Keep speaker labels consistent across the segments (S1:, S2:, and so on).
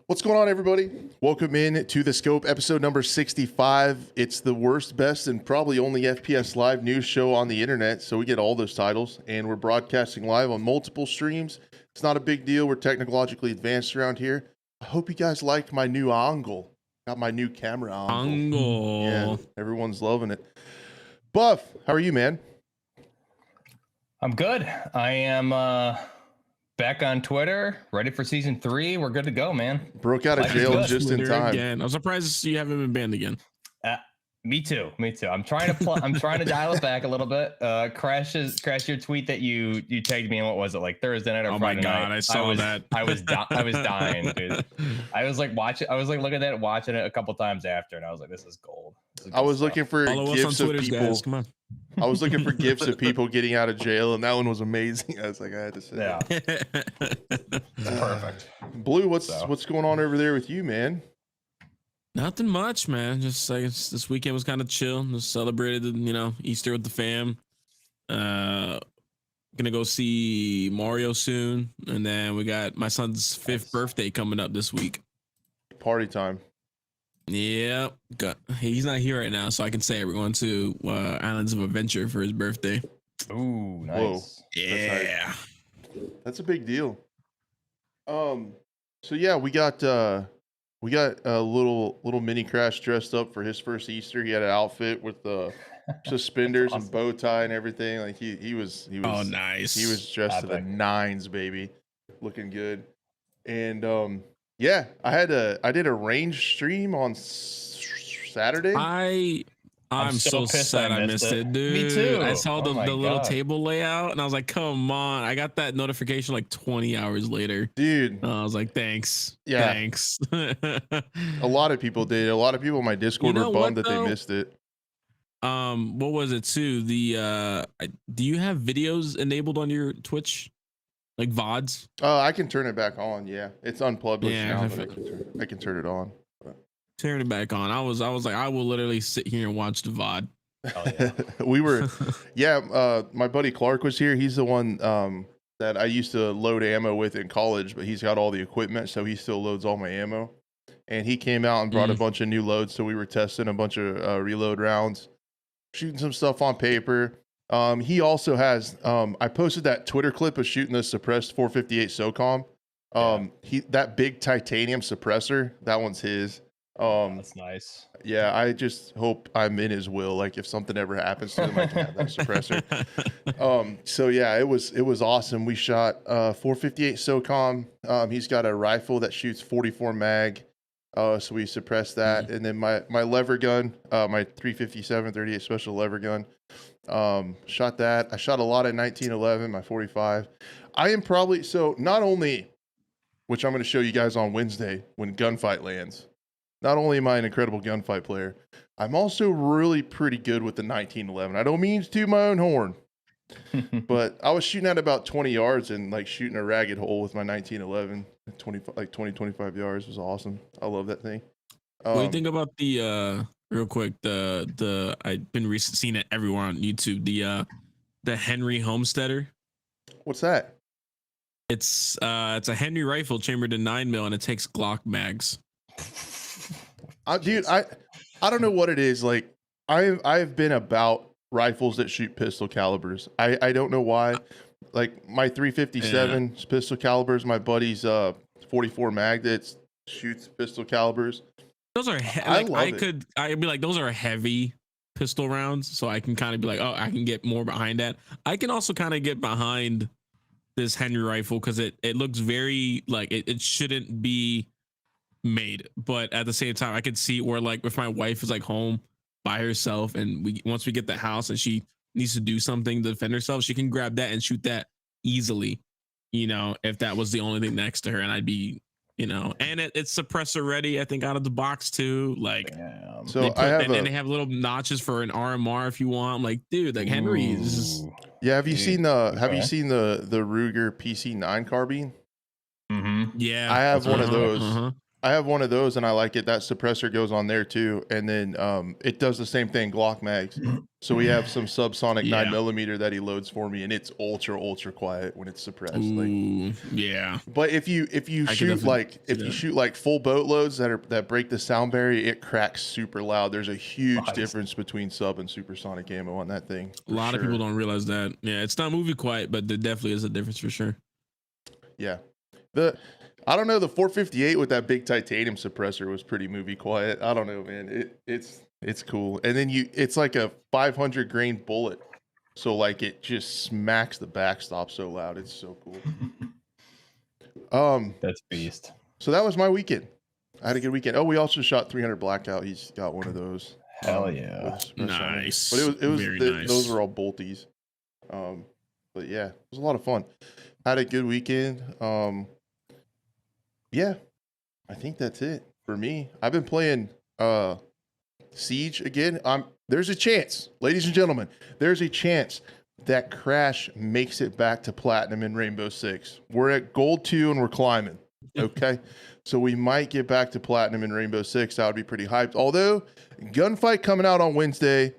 S1: What's going on, everybody? Welcome in to The Scope, episode number 65. It's the worst, best, and probably only FPS live news show on the internet, so we get all those titles, and we're broadcasting live on multiple streams. It's not a big deal. We're technologically advanced around here. I hope you guys liked my new angle. Got my new camera angle. Yeah, everyone's loving it. Buff, how are you, man?
S2: I'm good. I am back on Twitter, ready for season 3. We're good to go, man.
S1: Broke out of jail just in time.
S3: Again. I'm surprised you haven't been banned again.
S2: Me too. I'm trying to I'm trying to dial it back a little bit. Crash your tweet that you tagged me in. What was it, like Thursday night or Friday night?
S3: I saw that.
S2: I was dying, dude. I was like looking at it, watching it a couple times after, and I was like, this is gold.
S1: I was looking for gifs of people.
S3: Guys. Come on.
S1: I was looking for gifs of people getting out of jail, and that one was amazing. I was like, I had to say.
S2: Yeah. Perfect.
S1: Blue, what's going on over there with you, man?
S3: Nothing much, man. Just like this weekend was kind of chill. Just celebrated, Easter with the fam. Gonna go see Mario soon, and then we got my son's 5th birthday coming up this week.
S1: Party time.
S3: Yeah, he's not here right now, so I can say we're going to Islands of Adventure for his birthday.
S2: Ooh, nice.
S1: Whoa.
S3: Yeah,
S1: that's a big deal. So yeah, we got a little mini Crash dressed up for his first Easter. He had an outfit with suspenders awesome. And bow tie and everything. Like he was
S3: oh nice.
S1: He was dressed to the nines, baby, looking good. And yeah, I did a range stream on Saturday.
S3: I'm so sad I missed it, dude.
S2: Me too.
S3: I saw the little table layout, and I was like, come on. I got that notification like 20 hours later.
S1: Dude.
S3: I was like, thanks.
S1: Yeah.
S3: Thanks.
S1: A lot of people did. A lot of people in my Discord were bummed that they missed it.
S3: What was it too? Do you have videos enabled on your Twitch? Like VODs?
S1: I can turn it back on, yeah. It's unpublished now, but I can turn it on.
S3: Turn it back on. I was like, I will literally sit here and watch the VOD.
S2: Oh, yeah.
S1: We were, my buddy Clark was here. He's the one that I used to load ammo with in college, but he's got all the equipment, so he still loads all my ammo. And he came out and brought a bunch of new loads, so we were testing a bunch of reload rounds, shooting some stuff on paper. He also has, I posted that Twitter clip of shooting the suppressed 458 SOCOM. That big titanium suppressor, that one's his.
S2: That's nice.
S1: Yeah, I just hope I'm in his will. Like if something ever happens to him, I can have that suppressor. So yeah, it was awesome. We shot 458 SOCOM. He's got a rifle that shoots 44 mag. So we suppressed that. And then my lever gun, my 357 38 special lever gun. Shot that. I shot a lot of 1911, my 45. I am probably, so not only, which I'm going to show you guys on Wednesday when Gunfight lands, not only am I an incredible gunfight player, I'm also really pretty good with the 1911. I don't mean to toot my own horn, but I was shooting at about 20 yards and like shooting a ragged hole with my 1911. 25 yards was awesome. I love that thing.
S3: What do you think about the real quick, the I've been seeing it everywhere on YouTube, the Henry Homesteader?
S1: What's that?
S3: It's a Henry rifle chambered in 9mm, and it takes Glock mags.
S1: Dude, I don't know what it is. Like I've been about rifles that shoot pistol calibers. I don't know why. Like my 357 pistol calibers, my buddy's 44 mag that shoots pistol calibers.
S3: Those are I'd be like, those are heavy pistol rounds, so I can kind of be like, oh, I can get more behind that. I can also kind of get behind this Henry rifle because it looks very like it shouldn't be made, but at the same time I could see where like if my wife is like home by herself and once we get the house and she needs to do something to defend herself, she can grab that and shoot that easily, if that was the only thing next to her, and I'd be, and it's suppressor ready, I think, out of the box too. Like,
S1: so
S3: they have little notches for an RMR if you want. I'm like, dude, like Henry is
S1: yeah. Have you seen the Ruger PC9 carbine?
S3: Yeah,
S1: I have one of those. I have one of those and I like it. That suppressor goes on there too, and then it does the same thing. Glock mags. So we have some subsonic 9mm that he loads for me, and it's ultra quiet when it's suppressed.
S3: Ooh, yeah.
S1: But if you shoot like full boat loads that break the sound barrier, it cracks super loud. There's a huge difference between sub and supersonic ammo on that thing.
S3: A lot of people don't realize that. Yeah, it's not movie quiet, but there definitely is a difference for sure.
S1: Yeah. I don't know, the 458 with that big titanium suppressor was pretty movie quiet. I don't know, man. It's cool. And then it's like a 500 grain bullet. So like it just smacks the backstop so loud. It's so cool.
S2: That's beast.
S1: So that was my weekend. I had a good weekend. Oh, we also shot 300 Blackout. He's got one of those.
S2: Hell yeah.
S3: Nice.
S1: But it was
S3: nice.
S1: Those were all bolties. But yeah, it was a lot of fun. Had a good weekend. Yeah, I think that's it for me. I've been playing Siege again. There's a chance, ladies and gentlemen, there's a chance that Crash makes it back to Platinum in Rainbow Six. We're at Gold 2 and we're climbing. Okay. So we might get back to Platinum in Rainbow Six. That would be pretty hyped. Although, Gunfight coming out on Wednesday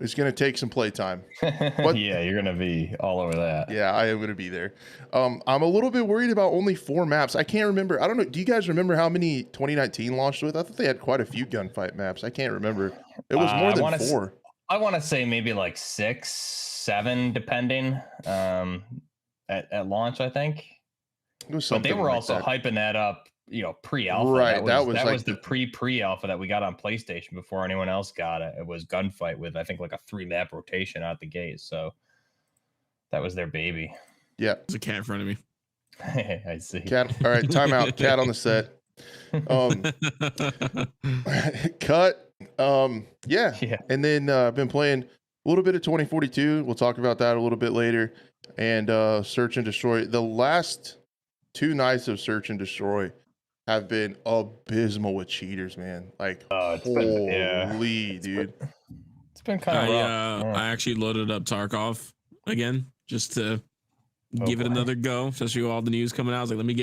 S1: is going to take some playtime.
S2: Yeah, you're going to be all over that.
S1: Yeah, I am going to be there. I'm a little bit worried about only 4 maps. I can't remember. I don't know. Do you guys remember how many 2019 launched with? I thought they had quite a few Gunfight maps. I can't remember. It was more than 4.
S2: I want to say maybe like 6, 7, depending at launch, I think. But they were also hyping that up, pre-alpha.
S1: Right,
S2: that was the pre-alpha that we got on PlayStation before anyone else got it. It was Gunfight with, I think, like a 3-map rotation out the gate. So that was their baby.
S1: Yeah,
S3: there's a cat in front of me.
S2: I see.
S1: Cat. All right, time out. Cat on the set. Cut. Yeah. And then I've been playing a little bit of 2042. We'll talk about that a little bit later. And Search and Destroy. The last 2 nights of Search and Destroy have been abysmal with cheaters, man. Like, holy dude.
S2: It's been kind of rough.
S3: I actually loaded up Tarkov again just to give it another go, especially with all the news coming out. I was like, let me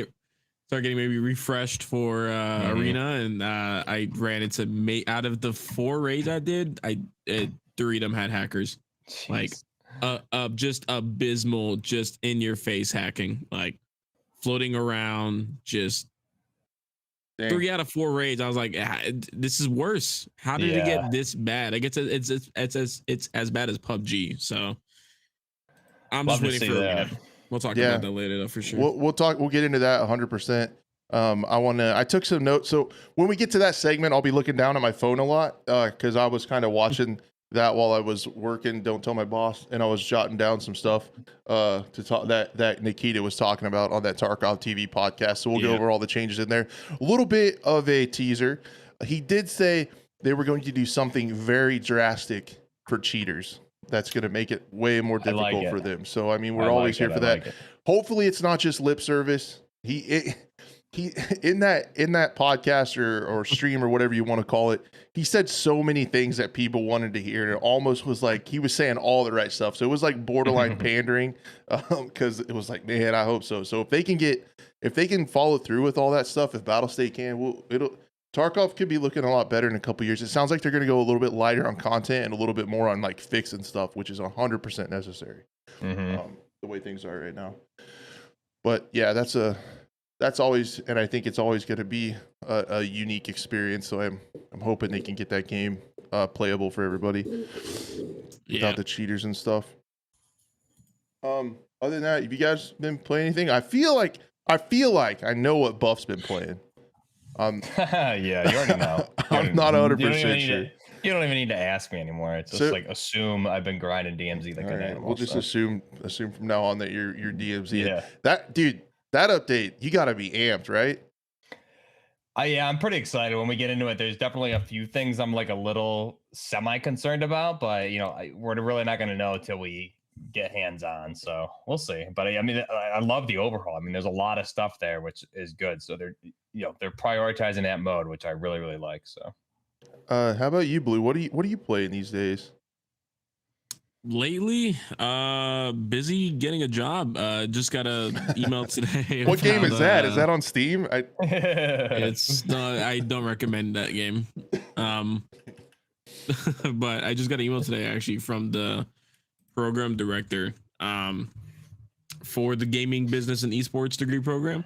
S3: start getting maybe refreshed for Arena, and I ran into out of the 4 raids I did, 3 of them had hackers. Jeez. Like just abysmal, just in your face hacking, like floating around, just. Dang. 3 out of 4 raids. I was like, this is worse. How did it get this bad? I guess it's as bad as PUBG. So I'm just waiting for Arena. We'll talk about that later, though, for sure.
S1: We'll get into that 100%. I took some notes. So when we get to that segment, I'll be looking down at my phone a lot because I was kind of watching that while I was working. Don't tell my boss. And I was jotting down some stuff to talk that Nikita was talking about on that Tarkov TV podcast. So we'll go over all the changes in there. A little bit of a teaser. He did say they were going to do something very drastic for cheaters. That's going to make it way more difficult for them. So, I mean, we're always here for that. Hopefully it's not just lip service. He in that podcast or stream or whatever you want to call it, he said so many things that people wanted to hear. And it almost was like he was saying all the right stuff. So it was like borderline pandering because it was like, man, I hope so. So if they can follow through with all that stuff, if Battlestate can, Tarkov could be looking a lot better in a couple years. It sounds like they're going to go a little bit lighter on content and a little bit more on like fixing stuff, which is 100% necessary. The way things are right now. But yeah, that's always, and I think it's always going to be a unique experience. So I'm hoping they can get that game playable for everybody without the cheaters and stuff. Other than that, have you guys been playing anything? I feel like I know what Buff's been playing.
S2: Yeah, you already know.
S1: I'm not 100% sure.
S2: You don't even need to ask me anymore. It's just like assume I've been grinding DMZ like an animal.
S1: We'll just assume from now on that you're DMZ. Yeah. That update, you got to be amped, right?
S2: I'm pretty excited when we get into it. There's definitely a few things I'm like a little semi-concerned about, but we're really not going to know until we get hands-on. So we'll see. But I mean, I love the overhaul. I mean, there's a lot of stuff there, which is good. So they're prioritizing that mode, which I really, really like. So.
S1: How about you, Blue? What are you playing these days?
S3: Lately, busy getting a job. Just got a email today.
S1: What game is that? Is that on Steam?
S3: It's I don't recommend that game. But I just got an email today actually from the program director for the gaming business and esports degree program.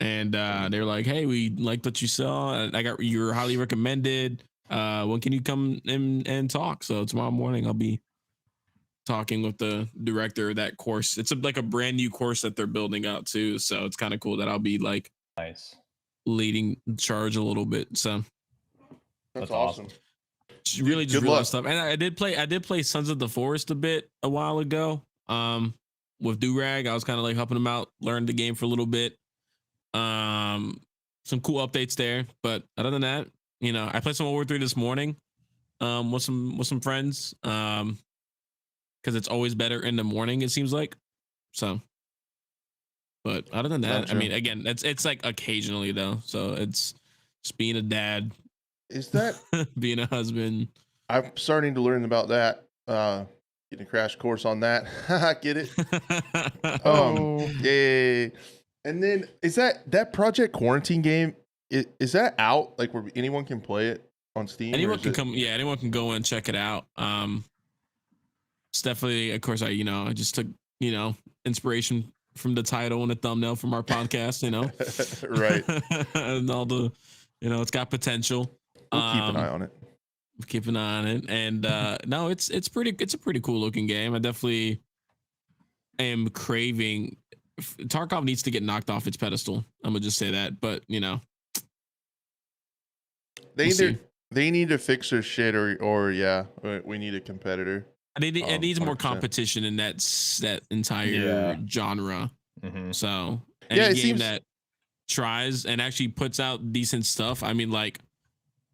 S3: And they're like, hey, we liked what you saw. I got you're highly recommended. When can you come in and talk? So tomorrow morning I'll be talking with the director of that course. It's like a brand new course that they're building out too. So it's kind of cool that I'll be like
S2: nice
S3: leading charge a little bit. So
S1: that's awesome.
S3: Really just real stuff. And I did play Sons of the Forest a bit a while ago. With Durag, I was kind of like helping him out, learned the game for a little bit. Some cool updates there, but other than that, you know, I played some World War 3 this morning with some friends because it's always better in the morning, it seems like. So but other than that, I mean, again, it's like occasionally though, so it's just being a dad.
S1: Is that
S3: being a husband?
S1: I'm starting to learn about that. Getting a crash course on that. Get it? Yay. And then is that Project Quarantine game? Is that out? Like where anyone can play it on Steam?
S3: Anyone can come. Yeah, anyone can go and check it out. It's definitely, of course, I just took inspiration from the title and the thumbnail from our podcast.
S1: Right.
S3: And all the, it's got potential.
S1: We'll keep an eye on it.
S3: Keep an eye on it. And no, it's a pretty cool looking game. I definitely am craving. Tarkov needs to get knocked off its pedestal. I'm gonna just say that, but
S1: they need to fix their shit, or yeah, we need a competitor.
S3: It needs more competition in that entire genre.
S2: Mm-hmm.
S3: So any game that tries and actually puts out decent stuff. I mean, like,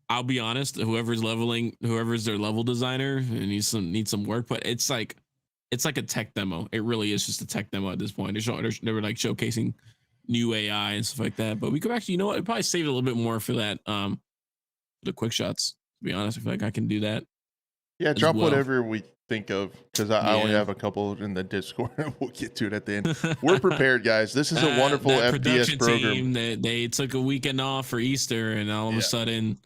S3: I'll be honest, whoever's their level designer and needs some work, but it's like a tech demo. It really is just a tech demo at this point. They were like showcasing new AI and stuff like that. But we could actually, we'd probably save it a little bit more for that. The quick shots. To be honest, I feel like I can do that.
S1: Yeah, drop whatever we think of, because I only have a couple in the Discord. We'll get to it at the end. We're prepared, guys. This is a wonderful FPS program.
S3: Team, they took a weekend off for Easter, and all of a sudden,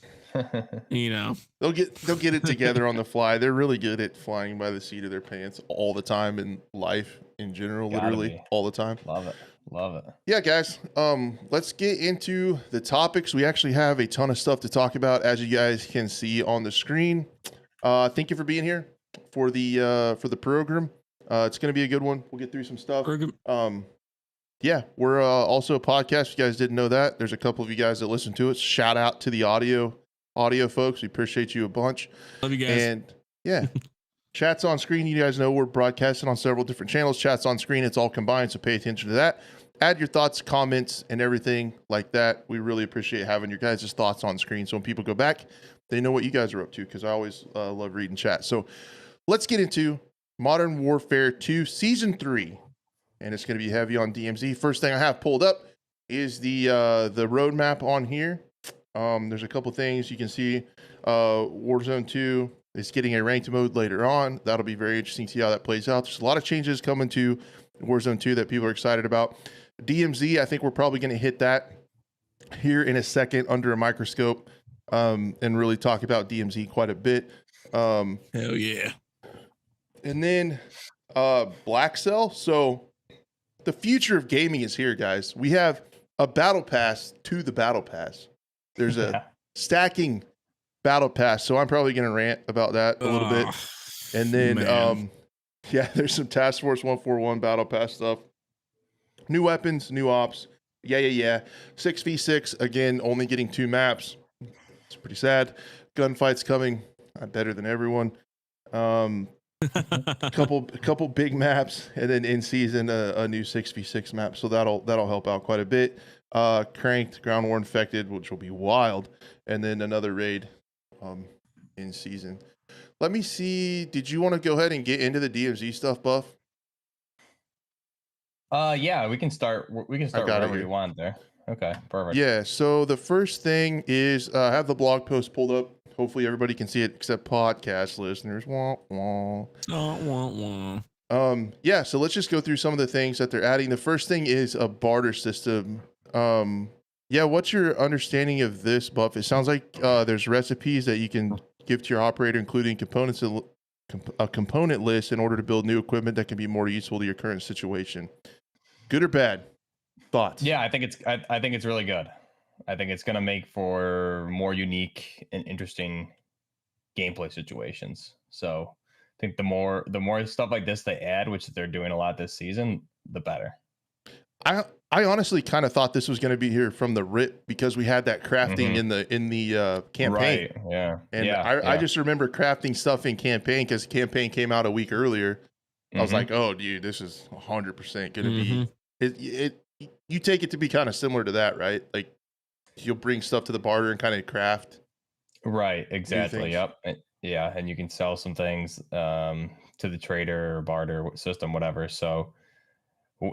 S1: they'll get it together on the fly. They're really good at flying by the seat of their pants all the time in life in general. Literally all the time.
S2: Love it.
S1: Yeah, guys. Let's get into the topics. We actually have a ton of stuff to talk about, as you guys can see on the screen. Thank you for being here for the program. It's going to be a good one. We'll get through some stuff. Yeah, we're also a podcast. If you guys didn't know that, there's a couple of you guys that listen to it. Shout out to the audio folks. We appreciate you a bunch.
S3: Love you guys.
S1: And yeah, chat's on screen. You guys know we're broadcasting on several different channels. Chat's on screen. It's all combined, so pay attention to that. Add your thoughts, comments, and everything like that. We really appreciate having your guys' thoughts on screen, so when people go back, they know what you guys are up to, because I always love reading chat. So let's get into Modern Warfare 2 Season 3, and it's going to be heavy on DMZ. First thing I have pulled up is the roadmap on here. There's a couple things you can see. Warzone 2 is getting a ranked mode later on. That'll be very interesting to see how that plays out. There's a lot of changes coming to Warzone 2 that people are excited about. DMZ, I think we're probably going to hit that here in a second under a microscope, and really talk about DMZ quite a bit.
S3: Hell yeah.
S1: And then Black Cell. So the future of gaming is here, guys. We have a battle pass to the battle pass. There's a stacking battle pass. So I'm probably going to rant about that a little bit. And then, there's some Task Force 141 battle pass stuff. New weapons, new ops. Yeah. 6v6, again, only getting 2 maps. It's pretty sad. Gunfights coming. I'm better than everyone. Couple big maps, and then in season a new 6v6 map. So that'll help out quite a bit. Cranked, Ground War Infected, which will be wild, and then another raid in season. Let me see. Did you want to go ahead and get into the DMZ stuff, Buff?
S2: Yeah, we can start wherever you want there. Okay, perfect.
S1: Yeah, so the first thing is I have the blog post pulled up Hopefully everybody can see it except podcast listeners. Wah, wah.
S3: Oh, wah, wah.
S1: Yeah, so let's just go through some of the things that they're adding. The first thing is a barter system. Yeah, what's your understanding of this, Buff? It sounds like there's recipes that you can give to your operator, including components a component list in order to build new equipment that can be more useful to your current situation. Good or bad? Thoughts?
S2: Yeah, I think it's really good. I think it's going to make for more unique and interesting gameplay situations. So I think the more stuff like this they add, which they're doing a lot this season, the better.
S1: I honestly kind of thought this was going to be here from the rip because we had that crafting in the campaign.
S2: Right. Yeah.
S1: And I just remember crafting stuff in campaign because campaign came out a week earlier. I was like, oh, dude, this is 100% going to be you take it to be kind of similar to that, right? Like you'll bring stuff to the barter and kind of craft.
S2: Right. Exactly. Yep. Yeah. And you can sell some things to the trader or barter system, whatever. So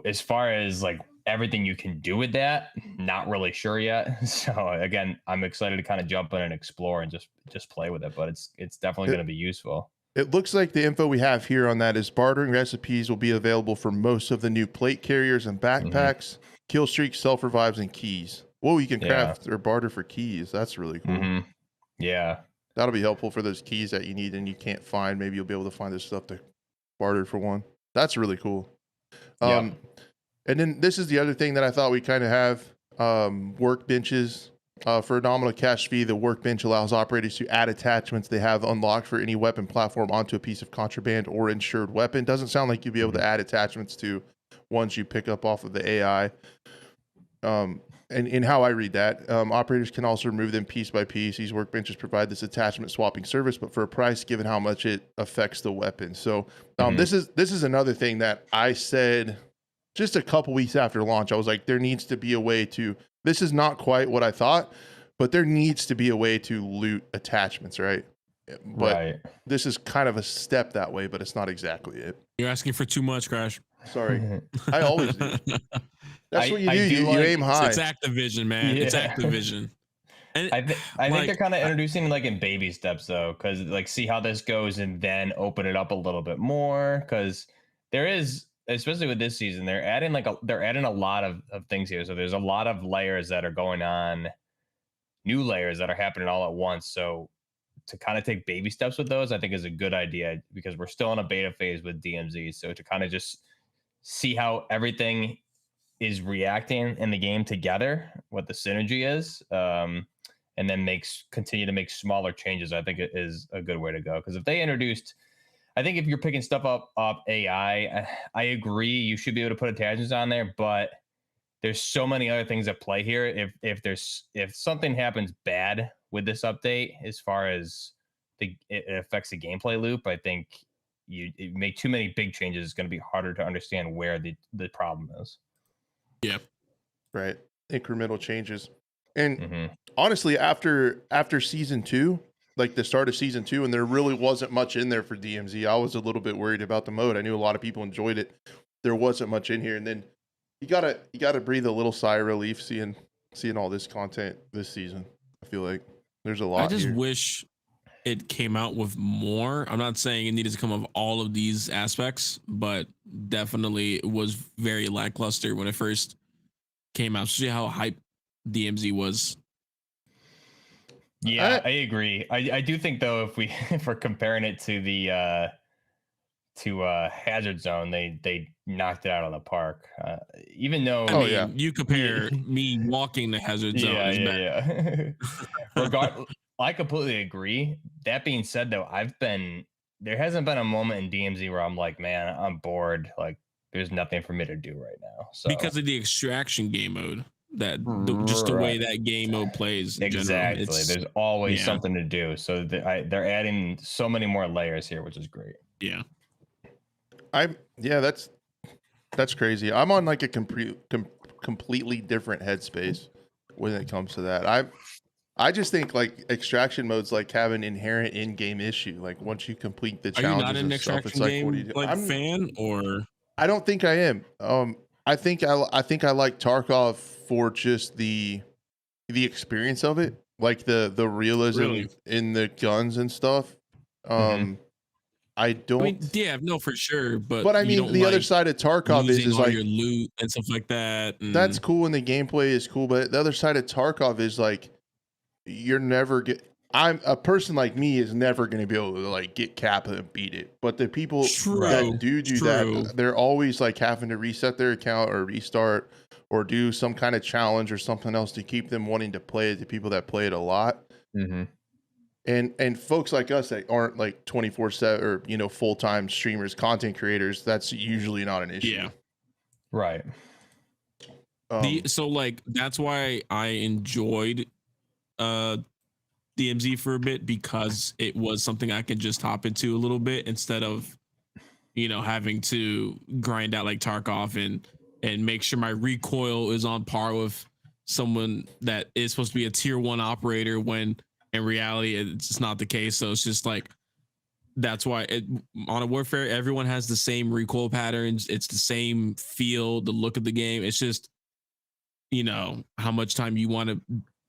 S2: as far as like everything you can do with that, not really sure yet. So again, I'm excited to kind of jump in and explore and just play with it, but it's definitely going to be useful.
S1: It looks like the info we have here on that is bartering recipes will be available for most of the new plate carriers and backpacks, kill streaks, self revives, and keys. Whoa, you can craft or barter for keys. That's really cool.
S2: Yeah.
S1: That'll be helpful for those keys that you need and you can't find. Maybe you'll be able to find this stuff to barter for one. That's really cool. And then this is the other thing that I thought we kind of have, workbenches. For a nominal cash fee, the workbench allows operators to add attachments they have unlocked for any weapon platform onto a piece of contraband or insured weapon. Doesn't sound like you'll be able to add attachments to ones you pick up off of the AI. And in how I read that, operators can also remove them piece by piece. These workbenches provide this attachment swapping service, but for a price given how much it affects the weapon. So this is another thing that I said just a couple weeks after launch. I was like, there needs to be a way to. This is not quite what I thought, but there needs to be a way to loot attachments, right? But this is kind of a step that way, but it's not exactly it.
S3: You're asking for too much, Crash.
S1: Sorry. I always do. That's what you do. You aim high.
S3: It's Activision, man. Yeah. It's Activision.
S2: And I think they're kind of introducing like in baby steps though, because like see how this goes and then open it up a little bit more, because there is, especially with this season, they're adding a lot of things here. So there's a lot of layers that are going on, new layers that are happening all at once. So to kind of take baby steps with those, I think is a good idea because we're still in a beta phase with DMZ. So to kind of just see how everything is reacting in the game together, what the synergy is, and then continue to make smaller changes, I think it is a good way to go. Because if they introduced, I think if you're picking stuff up AI, I agree you should be able to put attachments on there, but there's so many other things at play here. If something happens bad with this update, as far as it affects the gameplay loop, I think you make too many big changes. It's going to be harder to understand where the problem is.
S3: Yeah,
S1: right. Incremental changes, and honestly, after season 2. Like the start of season 2, and there really wasn't much in there for DMZ. I was a little bit worried about the mode. I knew a lot of people enjoyed it. There wasn't much in here, and then you gotta breathe a little sigh of relief seeing all this content this season. I feel like there's a lot.
S3: I just wish it came out with more. I'm not saying it needed to come with all of these aspects, but definitely it was very lackluster when it first came out. See how hype DMZ was.
S2: Yeah, I agree. I do think though, if we're comparing it to the Hazard Zone, they knocked it out of the park. Even though
S3: you compare me walking the Hazard Zone,
S2: I completely agree. That being said, though, there hasn't been a moment in DMZ where I'm like, man, I'm bored. Like, there's nothing for me to do right now. So
S3: because of the extraction game mode. Just the way that game mode plays.
S2: Exactly. There's always something to do. So they're adding so many more layers here, which is great.
S3: Yeah.
S1: That's crazy. I'm on like a completely different headspace when it comes to that. I just think like extraction modes like have an inherent in-game issue. Like once you complete the challenges,
S3: are you not an extraction game what do you do? Like fan or?
S1: I don't think I am. I think I like Tarkov for just the experience of it. like the realism in the guns and stuff. I don't.
S3: I mean, yeah, no, for sure.
S1: But I mean, the other side of Tarkov is
S3: all
S1: like
S3: your loot and stuff like that.
S1: That's cool, and the gameplay is cool. But the other side of Tarkov is like you're never get. I'm a person like me is never going to be able to like get Kappa and beat it. But the people that do that, they're always like having to reset their account or restart or do some kind of challenge or something else to keep them wanting to play it. The people that play it a lot. And folks like us that aren't like 24/7 or, you know, full-time streamers, content creators, that's usually not an issue.
S2: Yeah. Right.
S3: So like that's why I enjoyed DMZ for a bit, because it was something I could just hop into a little bit instead of, you know, having to grind out like Tarkov and make sure my recoil is on par with someone that is supposed to be a tier 1 operator when in reality it's not the case. So it's just like, that's why on a Warfare, everyone has the same recoil patterns. It's the same feel, the look of the game. It's just, you know, how much time you want to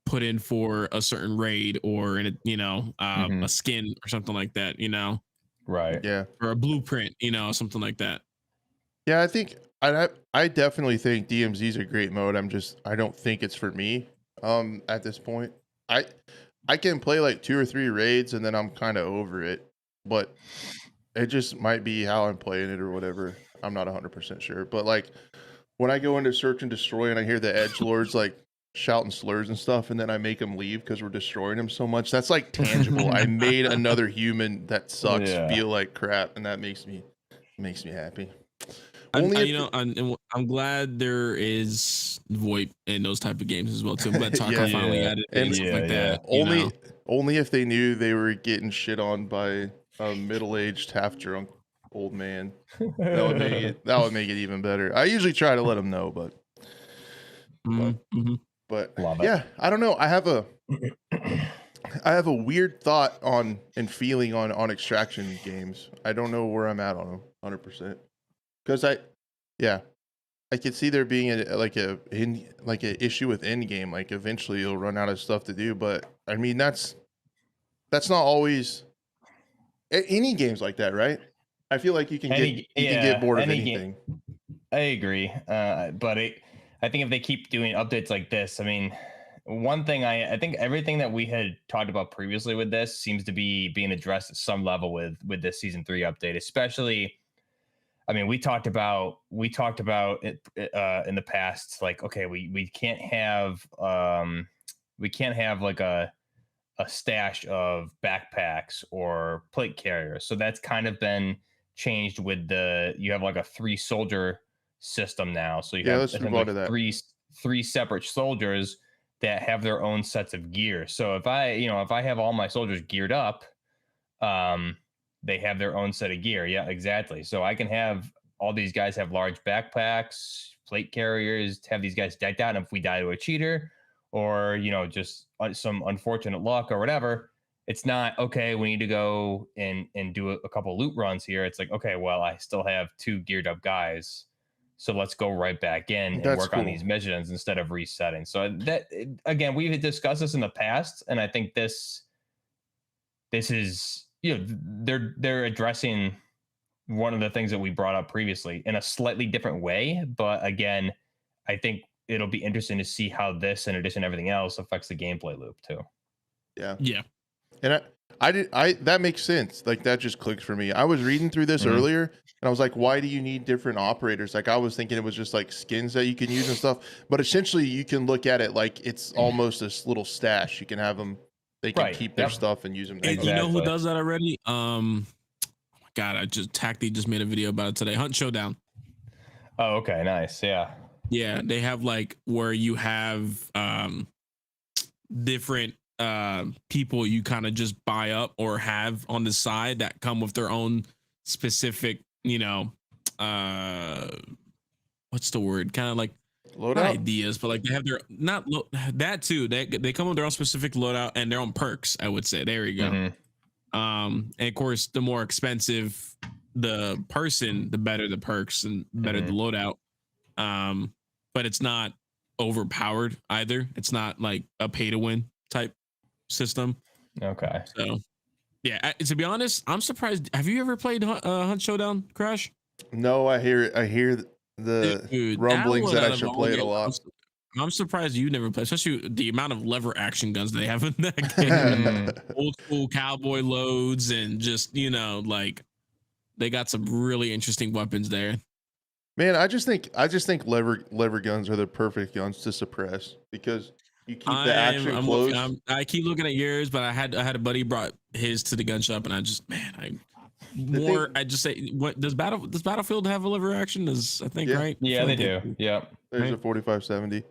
S3: put in for a certain raid or in a, you know, a skin or something like that, you know?
S2: Right.
S1: Yeah.
S3: Or a blueprint, you know, something like that.
S1: Yeah, I think I definitely think DMZ is a great mode. I don't think it's for me at this point. I can play like 2 or 3 raids and then I'm kind of over it, but it just might be how I'm playing it or whatever. I'm not 100% sure, but like when I go into search and destroy and I hear the edgelords like shouting slurs and stuff, and then I make them leave because we're destroying them so much, that's like tangible. I made another human that sucks feel like crap, and that makes me happy.
S3: I'm glad there is VoIP in those type of games as well too. I'm glad Tarkov finally added it and stuff like that.
S1: Only if they knew they were getting shit on by a middle-aged, half-drunk old man. That would make it even better. I usually try to let them know, but yeah, I don't know. I have a weird thought on and feeling on extraction games. I don't know where I'm at on them 100%. Because I could see there being an issue with end game. Like eventually you'll run out of stuff to do. But I mean that's not always any games like that, right? I feel like you can get bored of anything.
S2: I agree, but I think if they keep doing updates like this, I mean, one thing I think everything that we had talked about previously with this seems to be being addressed at some level with this season 3 update, especially. I mean, we talked about it in the past. Like, okay, we can't have like a stash of backpacks or plate carriers. So that's kind of been changed with you have like a 3 soldier system now. So you have
S1: let's move on to that.
S2: Three separate soldiers that have their own sets of gear. So if I have all my soldiers geared up, they have their own set of gear. Yeah, exactly. So I can have all these guys have large backpacks, plate carriers, have these guys decked out. And if we die to a cheater or, you know, just some unfortunate luck or whatever, it's not, okay, we need to go and do a couple loot runs here. It's like, okay, well, I still have 2 geared up guys. So let's go right back in and work on these missions instead of resetting. So that, again, we've discussed this in the past. And I think this is, you know, they're addressing one of the things that we brought up previously in a slightly different way. But again, I think it'll be interesting to see how this, in addition to everything else, affects the gameplay loop too.
S1: Yeah.
S3: Yeah.
S1: And that makes sense. Like that just clicked for me. I was reading through this earlier and I was like, why do you need different operators? Like I was thinking it was just like skins that you can use and stuff, but essentially you can look at it like it's almost this little stash. You can have them, they can keep their stuff and use them.
S3: And you know who does that already? God, Tacti just made a video about it today. Hunt Showdown.
S2: Oh, okay, nice.
S3: Yeah, they have like where you have different people you kind of just buy up or have on the side that come with their own specific, you know, what's the word? Kind of like
S1: loadout
S3: ideas, but like they have their that too. They come with their own specific loadout and their own perks, I would say. There you go. And of course, the more expensive the person, the better the perks and better the loadout. But it's not overpowered either. It's not like a pay to win type system.
S2: Okay.
S3: So yeah, to be honest, I'm surprised. Have you ever played Hunt Showdown, Crash?
S1: No, I hear the
S3: Dude,
S1: rumblings that I
S3: out of
S1: should
S3: all
S1: play it a
S3: games,
S1: lot.
S3: I'm surprised you never played, especially the amount of lever action guns they have in that game. Old school cowboy loads and just, like they got some really interesting weapons there.
S1: Man, I just think lever guns are the perfect guns to suppress because you keep the action close.
S3: I keep looking at yours, but I had a buddy brought his to the gun shop, and I just I just say, what does Battlefield have a lever action? I think
S1: Yeah.
S3: right?
S2: Yeah, they do. Yeah,
S1: there's a 4570,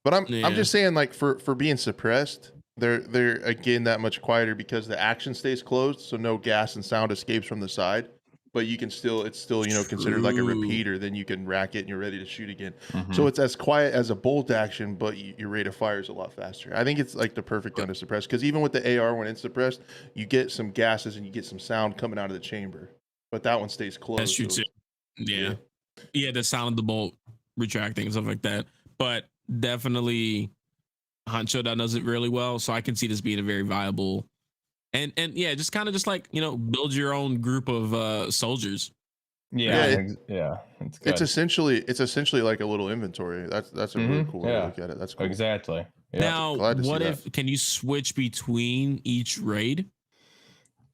S1: but I'm just saying, like for being suppressed, they're again that much quieter because the action stays closed, so no gas and sound escapes from the side. But you can it's still considered like a repeater. Then you can rack it and you're ready to shoot again. So it's as quiet as a bolt action, but your rate of fire is a lot faster. I think it's like the perfect gun to suppress because even with the AR, when it's suppressed, you get some gases and you get some sound coming out of the chamber. But that one stays closed.
S3: That's true too. Yeah, the sound of the bolt retracting and stuff like that. But definitely, Hunt Showdown does it really well. So I can see this being a very viable. And yeah, just kind of just like, build your own group of soldiers.
S2: Yeah.
S1: It's good. It's essentially like a little inventory. That's a really cool way to look at it. That's cool.
S2: Exactly. Yeah.
S3: Now, what if can you switch between each raid?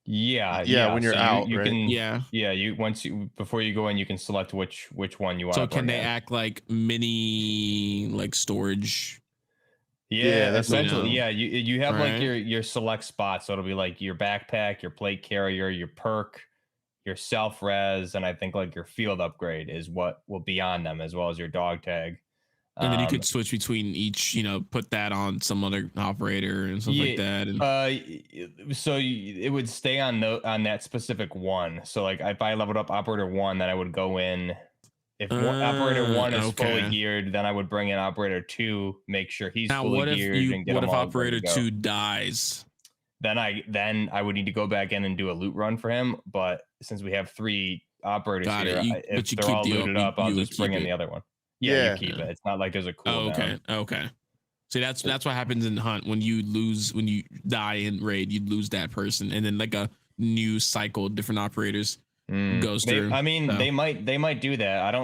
S1: Yeah, when you're out,
S2: you
S1: right?
S2: can you before you go in, you can select which one you want.
S3: So can they act like mini like storage?
S2: Yeah, essentially. Yeah, you have like your select spots. So it'll be like your backpack, your plate carrier, your perk, your self res, and I think like your field upgrade is what will be on them, as well as your dog tag.
S3: And then you could switch between each, put that on some other operator and stuff like that. And
S2: so it would stay on that specific one. So like if I leveled up operator 1, then I would go in. If operator 1 is fully geared, then I would bring in operator 2, make sure he's fully geared. And get
S3: what if operator 2 dies?
S2: Then I would need to go back in and do a loot run for him. But since we have 3 operators if they're all looted up, I'll just bring in the other one. Yeah, you keep it. It's not like there's a cooldown.
S3: Okay. See, that's what happens in Hunt when you die in raid, you lose that person, and then like a new cycle of different operators goes through.
S2: They might do that.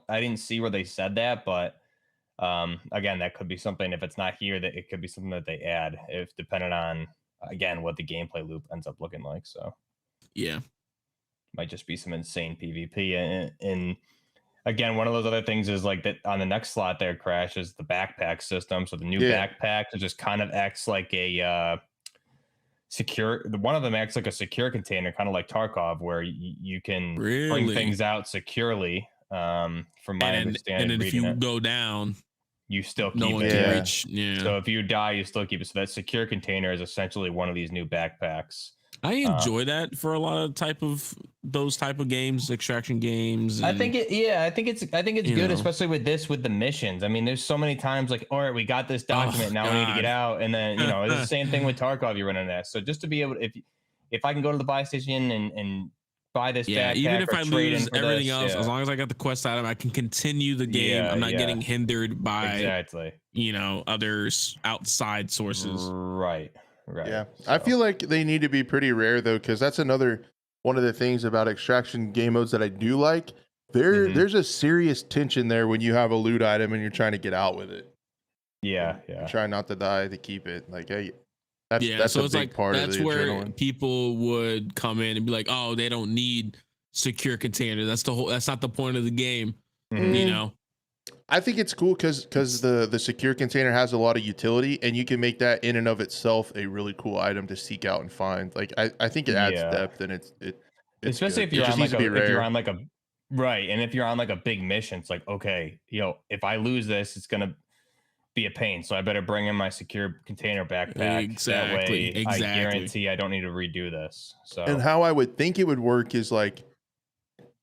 S2: I didn't see where they said that, but again, that could be something. If it's not here, that it could be something that they add, if depending on again what the gameplay loop ends up looking like. So
S3: yeah,
S2: might just be some insane PvP and again, one of those other things is like that on the next slot there, Crash, is the backpack system. So the new backpack just kind of acts like a one of them acts like a secure container, kind of like Tarkov, where you can bring things out securely. From my understanding,
S3: and then if you go down,
S2: you still keep
S3: no one can reach. Yeah.
S2: So if you die, you still keep it. So that secure container is essentially one of these new backpacks.
S3: I enjoy that for a lot of those type of games, extraction games.
S2: I think it's good, especially with the missions. I mean, there's so many times like, all right, we got this document, now we need to get out, and then it's the same thing with Tarkov. You're running that, so just to be able to, if I can go to the buy station and buy this backpack,
S3: even if I lose everything else, as long as I got the quest item, I can continue the game. I'm not getting hindered by others outside sources.
S2: Right.
S1: Yeah, so I feel like they need to be pretty rare though, because that's another one of the things about extraction game modes that I do like. There's a serious tension there when you have a loot item and you're trying to get out with it.
S2: Yeah.
S1: You're trying not to die to keep it. Like, that's a big part of the adrenaline.
S3: Where people would come in and be like, "Oh, they don't need secure container. That's not the point of the game."
S1: I think it's cool because the secure container has a lot of utility, and you can make that in and of itself a really cool item to seek out and find. Like I think it adds depth, and it's
S2: especially
S1: good.
S2: if you're on like a right, and if you're on like a big mission, it's like, okay, if I lose this, it's gonna be a pain, so I better bring in my secure container backpack.
S3: Exactly.
S2: That way, I guarantee I don't need to redo this. So
S1: and how I would think it would work is like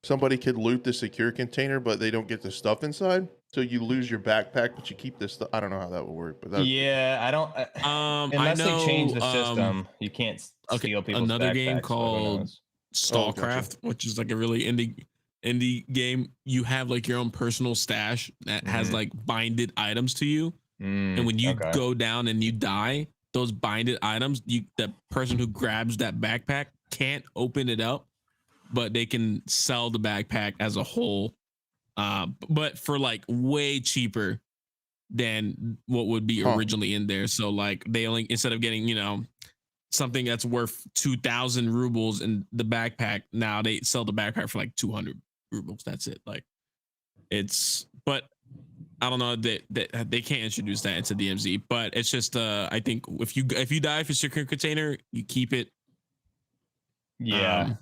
S1: somebody could loot the secure container, but they don't get the stuff inside. So you lose your backpack, but you keep this stuff. I don't know how that would work, but
S2: I don't. Unless they change the system, you can't steal people's
S3: another
S2: backpacks,
S3: game called Stallcraft, which is like a really indie game. You have like your own personal stash that has like binded items to you, and when you go down and you die, those binded items, the person who grabs that backpack can't open it up, but they can sell the backpack as a whole, but for like way cheaper than what would be originally in there. So like they only, instead of getting, you know, something that's worth 2,000 rubles in the backpack, now they sell the backpack for like 200 rubles. That's it. Like but I don't know that they can't introduce that into DMZ, but it's just I think if you die for secure container, you keep it.
S2: Yeah.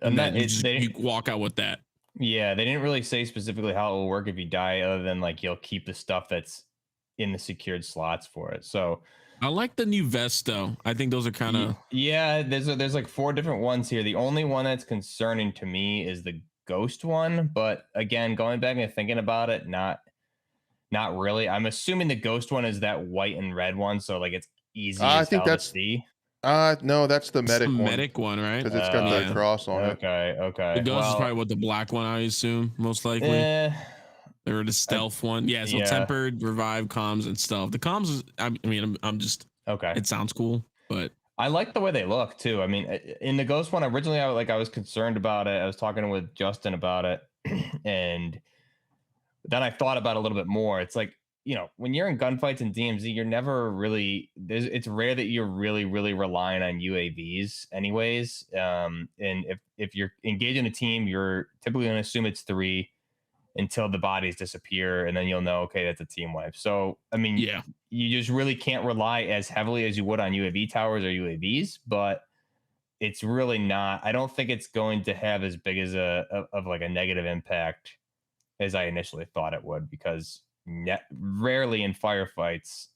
S3: And then you walk out with that.
S2: Yeah, they didn't really say specifically how it will work if you die, other than like you'll keep the stuff that's in the secured slots for it. So
S3: I like the new vest though. I think those are kind of
S2: there's like 4 different ones here. The only one that's concerning to me is the ghost one, but again, going back and thinking about it, not really. I'm assuming the ghost one is that white and red one, so like it's easy as hell to see.
S1: No, that's the medic one.
S3: Medic one, right?
S1: Because it's got the cross on it.
S2: Okay.
S3: The ghost is probably what, the black one, I assume, most likely. Or the stealth one. Yeah, so tempered, revive, comms, and stealth. The comms is, I mean, I'm just
S2: okay.
S3: It sounds cool, but
S2: I like the way they look too. I mean, in the ghost one, originally I was concerned about it. I was talking with Justin about it, and then I thought about it a little bit more. It's like, you know, when you're in gunfights in DMZ, you're never really it's rare that you're really relying on UAVs anyways. And if you're engaging a team, you're typically going to assume it's 3 until the bodies disappear, and then you'll know, okay, that's a team wipe. So I mean, you just really can't rely as heavily as you would on UAV towers or UAVs, but it's really not, I don't think it's going to have as big as of like a negative impact as I initially thought it would, because rarely in firefights,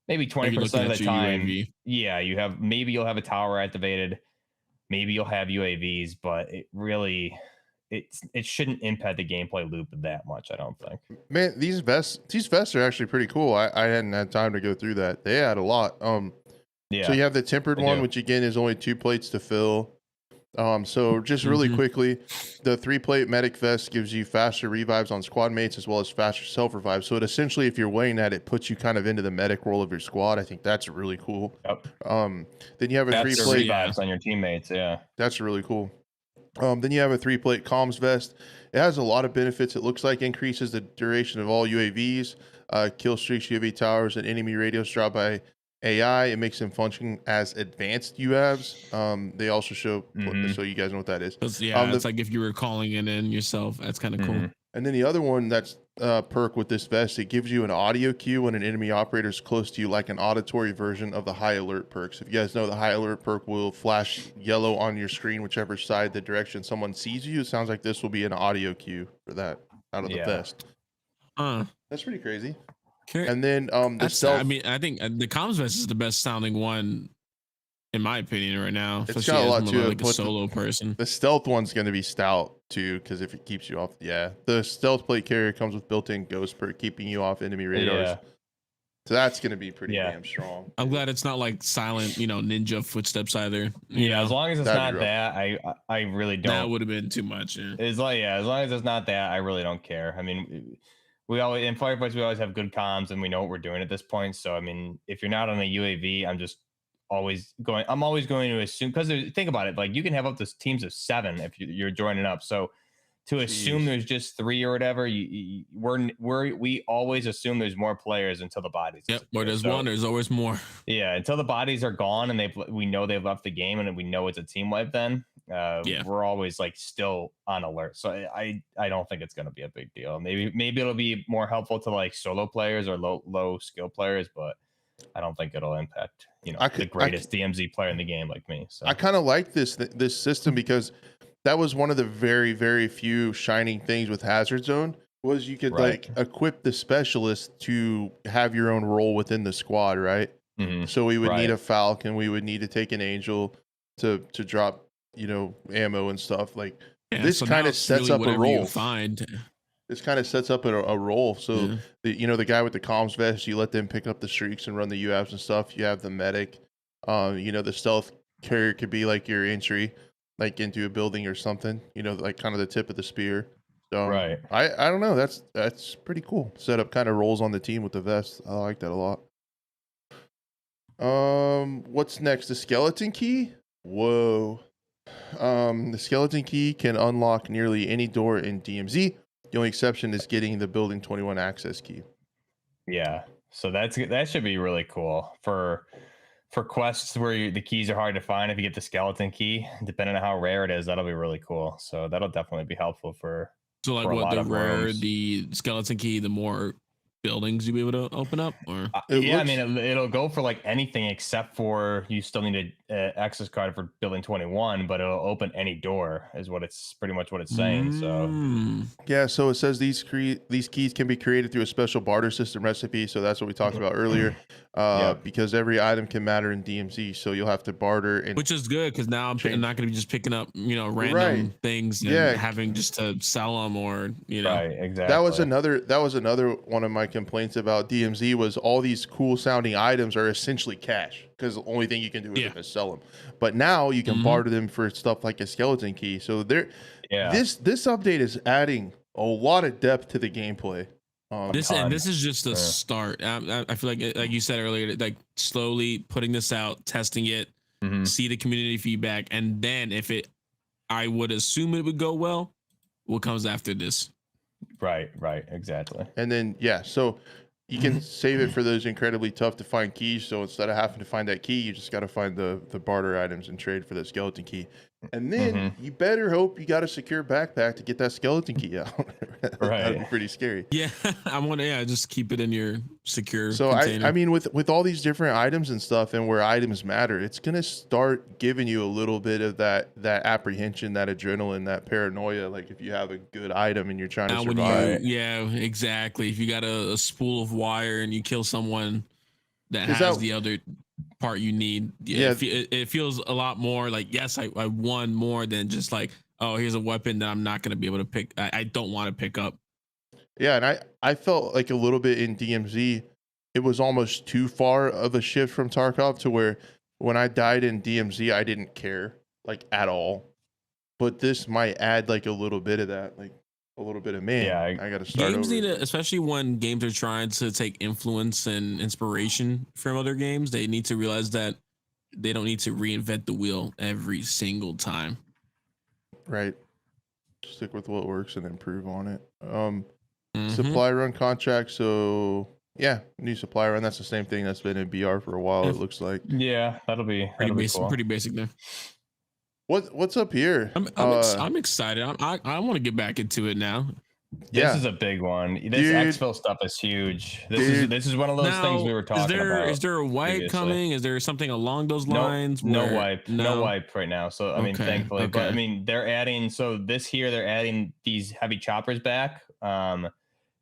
S2: maybe 20% of the time, UAV. You'll have a tower activated, maybe you'll have UAVs, but it really, it shouldn't impact the gameplay loop that much, I don't think.
S1: Man, these vests are actually pretty cool. I hadn't had time to go through that. They add a lot. So you have the tempered one, which again is only 2 plates to fill. So just really quickly, the 3-plate medic vest gives you faster revives on squad mates as well as faster self revives. So it essentially, if you're weighing that, it puts you kind of into the medic role of your squad. I think that's really coul.
S2: Yep.
S1: Then you have a 3-plate
S2: revives on your teammates. Yeah,
S1: that's really cool. Then you have a 3-plate comms vest. It has a lot of benefits. It looks like increases the duration of all UAVs, kill streaks, UAV towers, and enemy radios dropped by AI. It makes them function as advanced UAVs. They also show, so you guys know what that is.
S3: It's like if you were calling it in yourself. That's kind of cool.
S1: And then the other one that's perk with this vest, it gives you an audio cue when an enemy operator is close to you, like an auditory version of the high alert perks. If you guys know, the high alert perk will flash yellow on your screen, whichever side the direction someone sees you. It sounds like this will be an audio cue for that out of the vest. That's pretty crazy. And then the stealth,
S3: I mean, I think the comms vest is the best sounding one, in my opinion, right now.
S1: It's got a lot to it.
S3: Like a solo person.
S1: The stealth one's going to be stout too, because if it keeps you off, the stealth plate carrier comes with built-in ghost perk, keeping you off enemy radars. So that's going to be pretty damn strong.
S3: I'm glad it's not like silent, ninja footsteps either.
S2: As long as it's not that, I really don't.
S3: That would have been too much. Yeah.
S2: It's like, as long as it's not that, I really don't care. I mean, we always in firefights, we always have good comms and we know what we're doing at this point. So I mean, if you're not on a UAV, I'm always going to assume, because think about it, like you can have up to teams of 7 if you're joining up. So to assume there's just 3 or whatever, we always assume there's more players until the bodies.
S3: Yep, where there's one, there's always more.
S2: Yeah, until the bodies are gone and we know they've left the game and we know it's a team wipe. Then we're always like still on alert. So I don't think it's going to be a big deal. Maybe it'll be more helpful to like solo players or low skill players, but I don't think it'll impact the greatest DMZ player in the game like me. So
S1: I kind of like this system, because that was one of the very, very few shining things with Hazard Zone, was you could like equip the specialist to have your own role within the squad, right? So we would need a Falcon, we would need to take an Angel to drop, ammo and stuff. Like this kind of sets up a role. This kind of sets up a role. So the guy with the comms vest, you let them pick up the streaks and run the UAVs and stuff. You have the medic. The stealth carrier could be like your entry, like into a building or something, like kind of the tip of the spear. So I don't know. That's pretty cool. Set up kind of roles on the team with the vest. I like that a lot. What's next? The skeleton key? Whoa. The skeleton key can unlock nearly any door in DMZ. The only exception is getting the building 21 access key.
S2: Yeah. So that should be really cool for quests where the keys are hard to find. If you get the skeleton key, depending on how rare it is, that'll be really cool. So that'll definitely be helpful for.
S3: So like,
S2: for a
S3: what,
S2: lot
S3: the
S2: of
S3: rarer
S2: rooms.
S3: the skeleton key, the more buildings you'll be able to open up, or
S2: Yeah, I mean, it'll go for like anything except for you still need a access card for building 21, but it'll open any door, is what it's pretty much what it's saying. So
S1: yeah, so it says these keys can be created through a special barter system recipe. So that's what we talked about earlier. Because every item can matter in DMZ, so you'll have to barter, and
S3: which is good because now I'm not going to be just picking up random things and having just to sell them, or
S2: right, exactly.
S1: That was another one of my complaints about DMZ was all these cool sounding items are essentially cash because the only thing you can do with them is sell them. But now you can barter them for stuff like a skeleton key. So this update is adding a lot of depth to the gameplay.
S3: This is just a start. I feel like you said earlier, like slowly putting this out, testing it, see the community feedback, and then I would assume it would go well. What comes after this?
S2: Right, exactly.
S1: And then so you can save it for those incredibly tough to find keys. So instead of having to find that key, you just got to find the barter items and trade for the skeleton key. And then you better hope you got a secure backpack to get that skeleton key out.
S2: Right.
S1: That'd be pretty scary.
S3: Yeah, I want to just keep it in your secure
S1: So
S3: container.
S1: I mean, with all these different items and stuff, and where items matter, it's gonna start giving you a little bit of that apprehension, that adrenaline, that paranoia. Like if you have a good item and you're trying to survive.
S3: Yeah, exactly. If you got a spool of wire and you kill someone that has the other part you need, it feels a lot more like, yes, I won, more than just like, oh, here's a weapon that I'm not going to be able to pick. I don't want to pick up.
S1: Yeah, and I felt like a little bit in DMZ, it was almost too far of a shift from Tarkov to where when I died in DMZ, I didn't care like at all. But this might add like a little bit of that, like a little bit of I got to start
S3: games
S1: over.
S3: Need to, especially when games are trying to take influence and inspiration from other games, they need to realize that they don't need to reinvent the wheel every single time.
S1: Right. Stick with what works and improve on it. Supply run contract. So new supply run. That's the same thing that's been in BR for a while. It looks like.
S2: Yeah, that'll be
S3: basic.
S2: Cool.
S3: Pretty basic there.
S1: What's up here?
S3: I'm excited. I want to get back into it now.
S2: This is a big one. This exfil stuff is huge. This is one of those things we were talking about.
S3: Is there a wipe coming? Is there something along those lines?
S2: No wipe right now. So I mean, thankfully, but I mean, they're adding. So they're adding these heavy choppers back.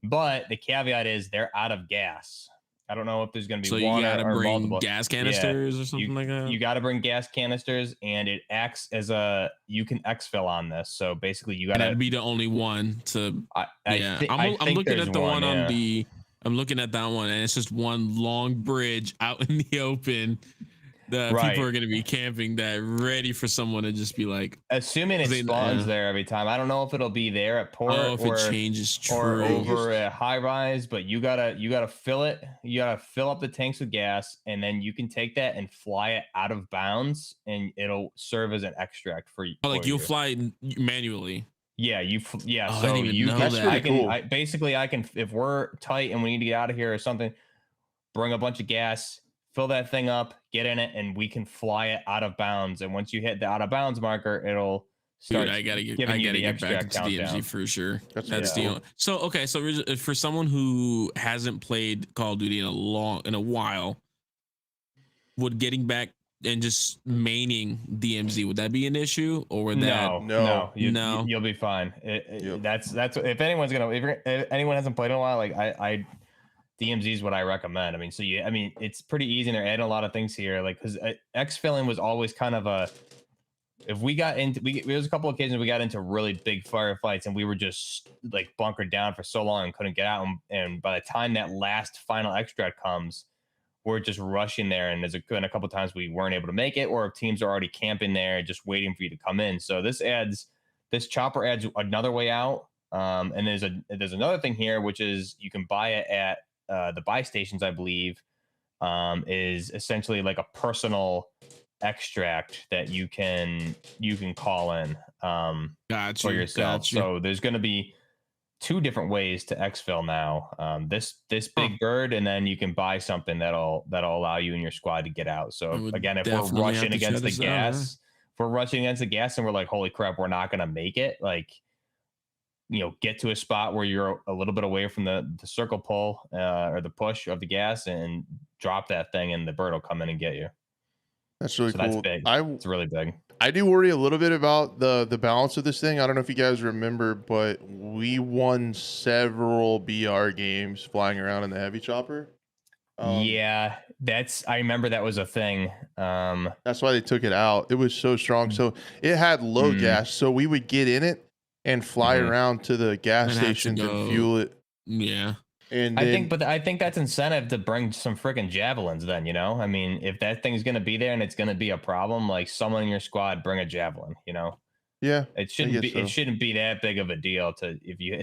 S2: But the caveat is they're out of gas. I don't know if there's going to be one or multiple
S3: gas canisters or something like that.
S2: You got to bring gas canisters, and it acts as you can exfil on this. So basically, you got to.
S3: That'd be the only one to. I'm looking at the one on the. I'm looking at that one, and it's just one long bridge out in the open. People are going to be camping that, ready for someone to just be like.
S2: Assuming it spawns there every time. I don't know if it'll be there at port
S3: or it changes
S2: or over at high rise, but you gotta fill it. You gotta fill up the tanks with gas, and then you can take that and fly it out of bounds, and it'll serve as an extract for you.
S3: You'll fly it manually.
S2: Yeah,
S3: Oh,
S2: so you can.
S1: That's pretty cool.
S2: I can, if we're tight and we need to get out of here or something, bring a bunch of gas, fill that thing up, get in it, and we can fly it out of bounds. And once you hit the out of bounds marker, it'll start.
S3: Dude, I gotta get back to DMZ for sure. That's the only. So okay, so for someone who hasn't played Call of Duty in a while, would getting back and just maining DMZ, would that be an issue, or would
S2: No, you'll be fine. That's if anyone hasn't played in a while, like I DMZ is what I recommend. I mean, it's pretty easy, and they're adding a lot of things here. Like, because exfilling was always kind of if we got into, there was a couple of occasions we got into really big firefights, and we were just like bunkered down for so long and couldn't get out. And by the time that last final extract comes, we're just rushing there. And there's a couple of times we weren't able to make it, or if teams are already camping there just waiting for you to come in. So this chopper adds another way out. And there's another thing here, which is you can buy it at the buy stations, I believe. is essentially like a personal extract that you can call in for yourself. So there's going to be 2 different ways to exfil now. This big bird, and then you can buy something that'll allow you and your squad to get out. So again, if we're rushing against the gas, and we're like, holy crap, we're not going to make it, like, get to a spot where you're a little bit away from the circle pull or the push of the gas, and drop that thing, and the bird will come in and get you.
S1: That's really cool.
S2: That's big. It's really big.
S1: I do worry a little bit about the balance of this thing. I don't know if you guys remember, but we won several BR games flying around in the heavy chopper.
S2: Yeah, I remember that was a thing.
S1: That's why they took it out. It was so strong. So it had low gas, so we would get in it and fly around to the gas stations and fuel it.
S3: Yeah.
S1: And
S2: I think that's incentive to bring some freaking javelins then, I mean, if that thing's going to be there and it's going to be a problem, like, someone in your squad bring a javelin,
S1: Yeah.
S2: It shouldn't be that big of a deal especially if you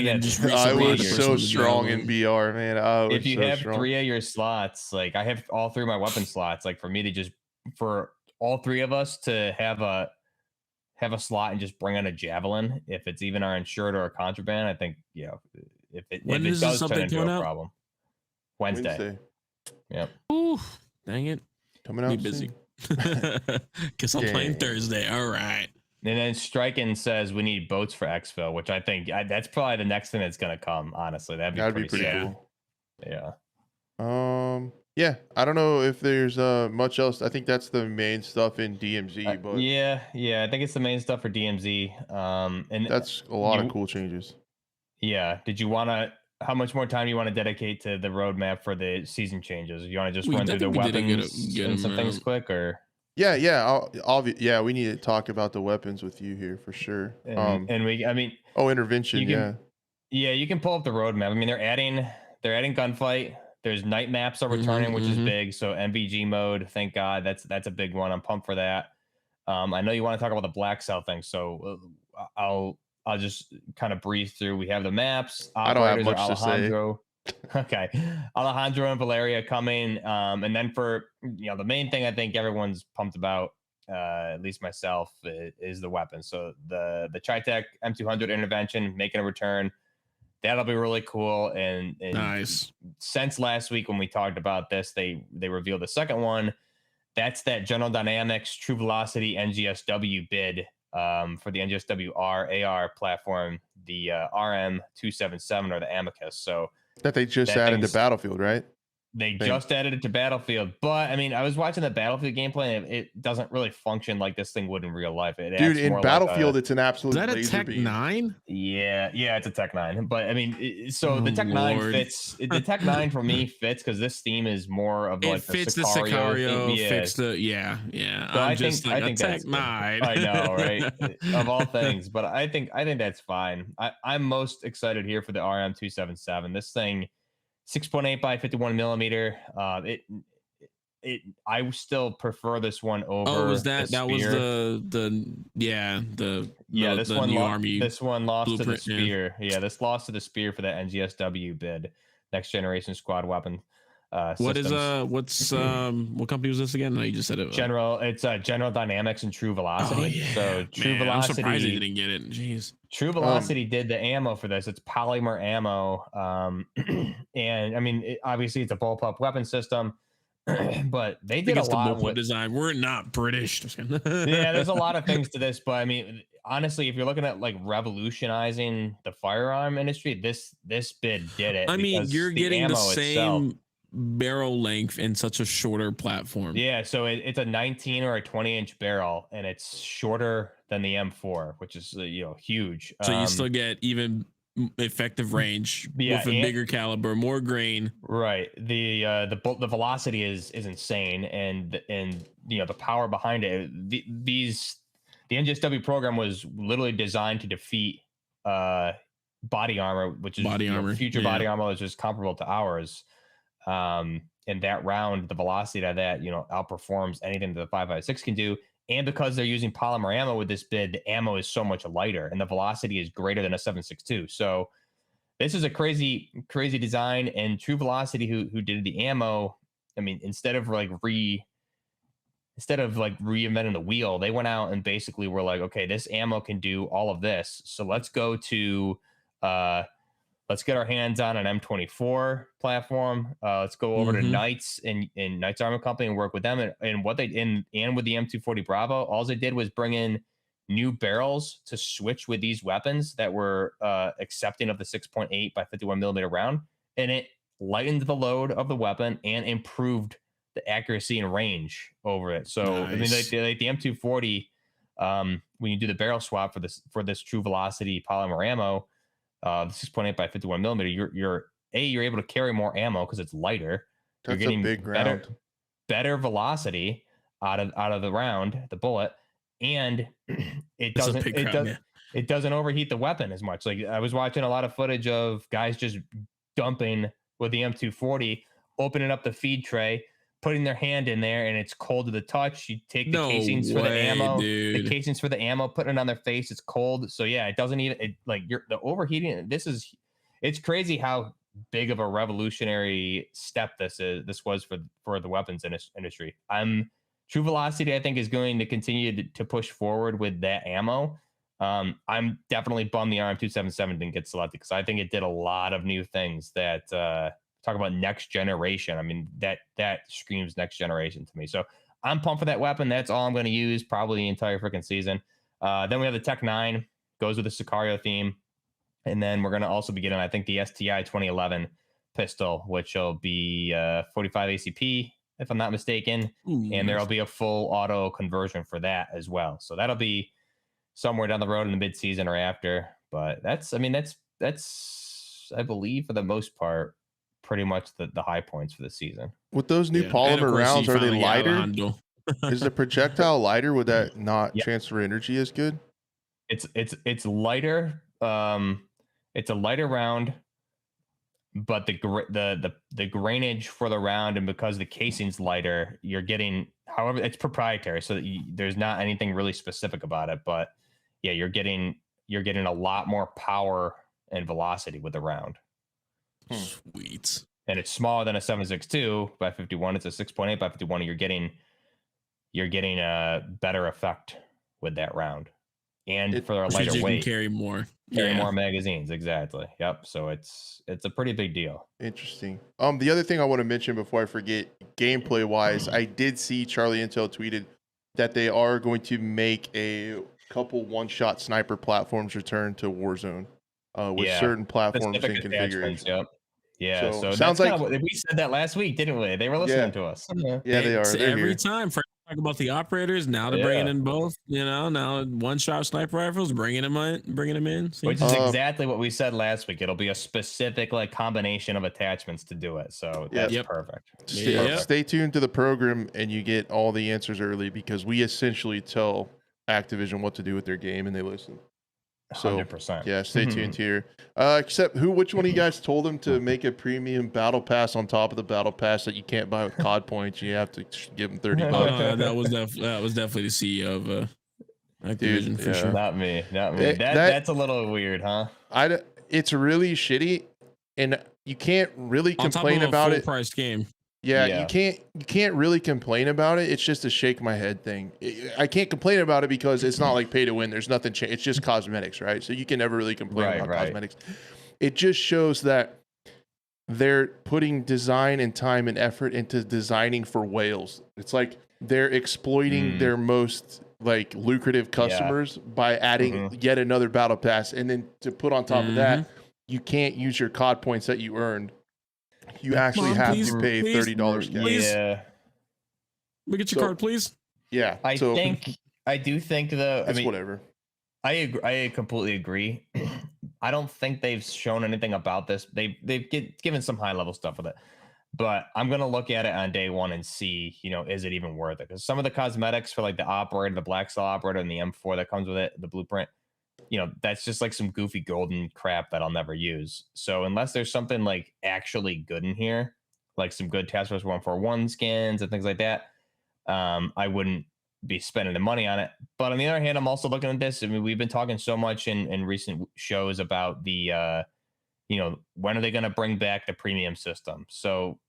S2: had
S1: I was so strong in BR, man.
S2: If you have 3 of your slots, like I have all 3 of my weapon slots, like for me to for all 3 of us to have a slot and just bring on a javelin, if it's even our insured or a contraband, I think, if it does turn into a problem. Wednesday. Yep.
S3: Ooh, dang it.
S1: Coming out
S3: busy. Guess I'm playing Thursday. All right.
S2: And then Striken says we need boats for exfil, which I think that's probably the next thing that's going to come. Honestly, that'd be pretty cool. Yeah.
S1: Yeah. I don't know if there's much else. I think that's the main stuff in DMZ. But
S2: yeah, I think it's the main stuff for DMZ. And
S1: that's a lot of cool changes.
S2: Yeah. Did you want to? How much more time do you want to dedicate to the roadmap for the season changes? You want to just run through the weapons and some things quick, or?
S1: Yeah. Yeah, we need to talk about the weapons with you here for sure. Intervention.
S2: Yeah, you can pull up the roadmap. I mean, they're adding gunfight. There's night maps are returning, which is big. So MVG mode, thank God, that's a big one. I'm pumped for that. I know you want to talk about the black cell thing, so I'll just kind of breeze through. We have the maps.
S1: I don't have much to say.
S2: Okay, Alejandro and Valeria coming, and then for the main thing I think everyone's pumped about, at least myself, is the weapons. So the Tritech M200 intervention making a return. That'll be really cool. And
S3: nice.
S2: Since last week when we talked about this, they revealed the second one. That's that General Dynamics True Velocity NGSW bid for the NGSW AR platform, the RM277 or the Amicus. So
S1: that they just added to Battlefield, right?
S2: They just added it to Battlefield, but I mean, I was watching the Battlefield gameplay, and it doesn't really function like this thing would in real life.
S1: Dude, in Battlefield, it's an absolute.
S3: Is that a Tech 9?
S2: Yeah, it's a Tech 9. But I mean, the Tech 9 fits. The Tech 9 for me fits because this theme is more of like the Sicario.
S3: Fits the
S2: So
S3: I
S2: think
S3: Tech 9.
S2: I know, right? Of all things, but I think that's fine. I'm most excited here for the RM277. This thing. 6.8 by 51 millimeter. I still prefer this one over.
S3: Oh, was that was
S2: this one lost to the Spear. Yeah, this lost to the Spear for that NGSW bid, next generation squad weapon.
S3: What company was this again? No, you just said it.
S2: It's General Dynamics and True Velocity.
S3: Oh, yeah.
S2: So True Velocity.
S3: I'm surprised you didn't get it. Jeez.
S2: True Velocity did the ammo for this. It's polymer ammo, and I mean, obviously, it's a bullpup weapon system. But they did a lot with
S3: design. We're not British.
S2: Yeah, there's a lot of things to this, but I mean, honestly, if you're looking at like revolutionizing the firearm industry, this bid did it.
S3: I mean, you're getting the same barrel length in such a shorter platform.
S2: Yeah, so it's a 19 or a 20-inch barrel, and it's shorter than the M4, which is huge.
S3: So you still get even effective range with a bigger caliber, more grain.
S2: Right. The velocity is insane, and the power behind it. The NGSW program was literally designed to defeat body armor, which is future body armor is just comparable to ours. In that round, the velocity of that outperforms anything that the 5.56 can do. And because they're using polymer ammo with this bid, the ammo is so much lighter, and the velocity is greater than a 7.62. So this is a crazy design. And True Velocity, who did the ammo, I mean, instead of like reinventing the wheel, they went out and basically were like, okay, this ammo can do all of this. So let's go to let's get our hands on an M24 platform. Let's go over to Knights and Knights Armor Company and work with them. And what they and with the M240 Bravo, all they did was bring in new barrels to switch with these weapons that were accepting of the 6.8 by 51 millimeter round, and it lightened the load of the weapon and improved the accuracy and range over it. So I mean, like the M240, when you do the barrel swap for this true velocity polymer ammo, the 6.8 by 51 millimeter, you're able to carry more ammo because it's lighter.
S1: That's
S2: you're getting
S1: a big round.
S2: better velocity out of the round, the bullet, and it doesn't overheat the weapon as much. Like I was watching a lot of footage of guys just dumping with the M240, opening up the feed tray, putting their hand in there, and it's cold to the touch. You take the casings for the ammo, the casings for the ammo, putting it on their face. It's cold. So yeah, it doesn't even the overheating. It's crazy how big of a revolutionary step this was for the weapons industry. True Velocity, I think, is going to continue to push forward with that ammo. I'm definitely bummed the RM277 didn't get selected because I think it did a lot of new things that talk about next generation. I mean, that screams next generation to me. So I'm pumped for that weapon. That's all I'm going to use probably the entire freaking season. Then we have the Tech 9, goes with the Sicario theme. And then we're going to also be getting, I think, the STI 2011 pistol, which will be 45 ACP, if I'm not mistaken. And there'll be a full auto conversion for that as well. So that'll be somewhere down the road in the mid-season or after. But that's I believe, for the most part, pretty much the high points for the season.
S1: With those new polymer rounds, are they lighter? Is the projectile lighter? Would that not transfer energy as good?
S2: It's lighter. It's a lighter round, but the grainage for the round, and because the casing's lighter, you're getting. However, it's proprietary, so there's not anything really specific about it. But yeah, you're getting a lot more power and velocity with the round.
S3: Sweet.
S2: And it's smaller than a 7.62 by 51. It's a 6.8 by 51. You're getting a better effect with that round, and for a lighter weight,
S3: carry more
S2: magazines. Exactly. Yep. So it's a pretty big deal.
S1: Interesting. The other thing I want to mention before I forget, gameplay wise, I did see Charlie Intel tweeted that they are going to make a couple one-shot sniper platforms return to Warzone with certain platforms and configurations.
S2: Yep. Yeah, so sounds like we said that last week, didn't we? They were listening to us.
S1: Yeah, they are. They're
S3: every time. First talk about the operators. Now they're bringing in both. Now one-shot sniper rifles, bringing them in. See?
S2: Which is exactly what we said last week. It'll be a specific combination of attachments to do it. So that's perfect.
S1: Stay tuned to the program, and you get all the answers early because we essentially tell Activision what to do with their game, and they listen. So
S2: 100%.
S1: Yeah, stay tuned here. Except which one of you guys told them to make a premium battle pass on top of the battle pass that you can't buy with COD points? You have to give them $30.
S3: That was definitely the CEO of Activision. For sure.
S2: Not me. That's a little weird, huh?
S1: It's really shitty, and you can't really complain about it.
S3: Full price game.
S1: Yeah, you can't really complain about it. It's just a shake my head thing. I can't complain about it because it's not like pay to win. There's nothing changed. It's just cosmetics, right? So you can never really complain about cosmetics. It just shows that they're putting design and time and effort into designing for whales. It's like they're exploiting their most lucrative customers by adding yet another battle pass, and then to put on top of that, you can't use your COD points that you earned. You actually have to pay $30 cash.
S2: Yeah.
S3: Look at your card, please.
S1: Yeah.
S2: I do think though.
S1: Whatever.
S2: I agree. I completely agree. I don't think they've shown anything about this. They've given some high level stuff with it, but I'm gonna look at it on day one and see, is it even worth it? Because some of the cosmetics for the operator, the Black Cell operator, and the M4 that comes with it, the blueprint, that's just some goofy golden crap that I'll never use. So unless there's something actually good in here, some good Task Force 141 skins and things like that, I wouldn't be spending the money on it. But on the other hand, I'm also looking at this. I mean, we've been talking so much in recent shows about the, when are they going to bring back the premium system? So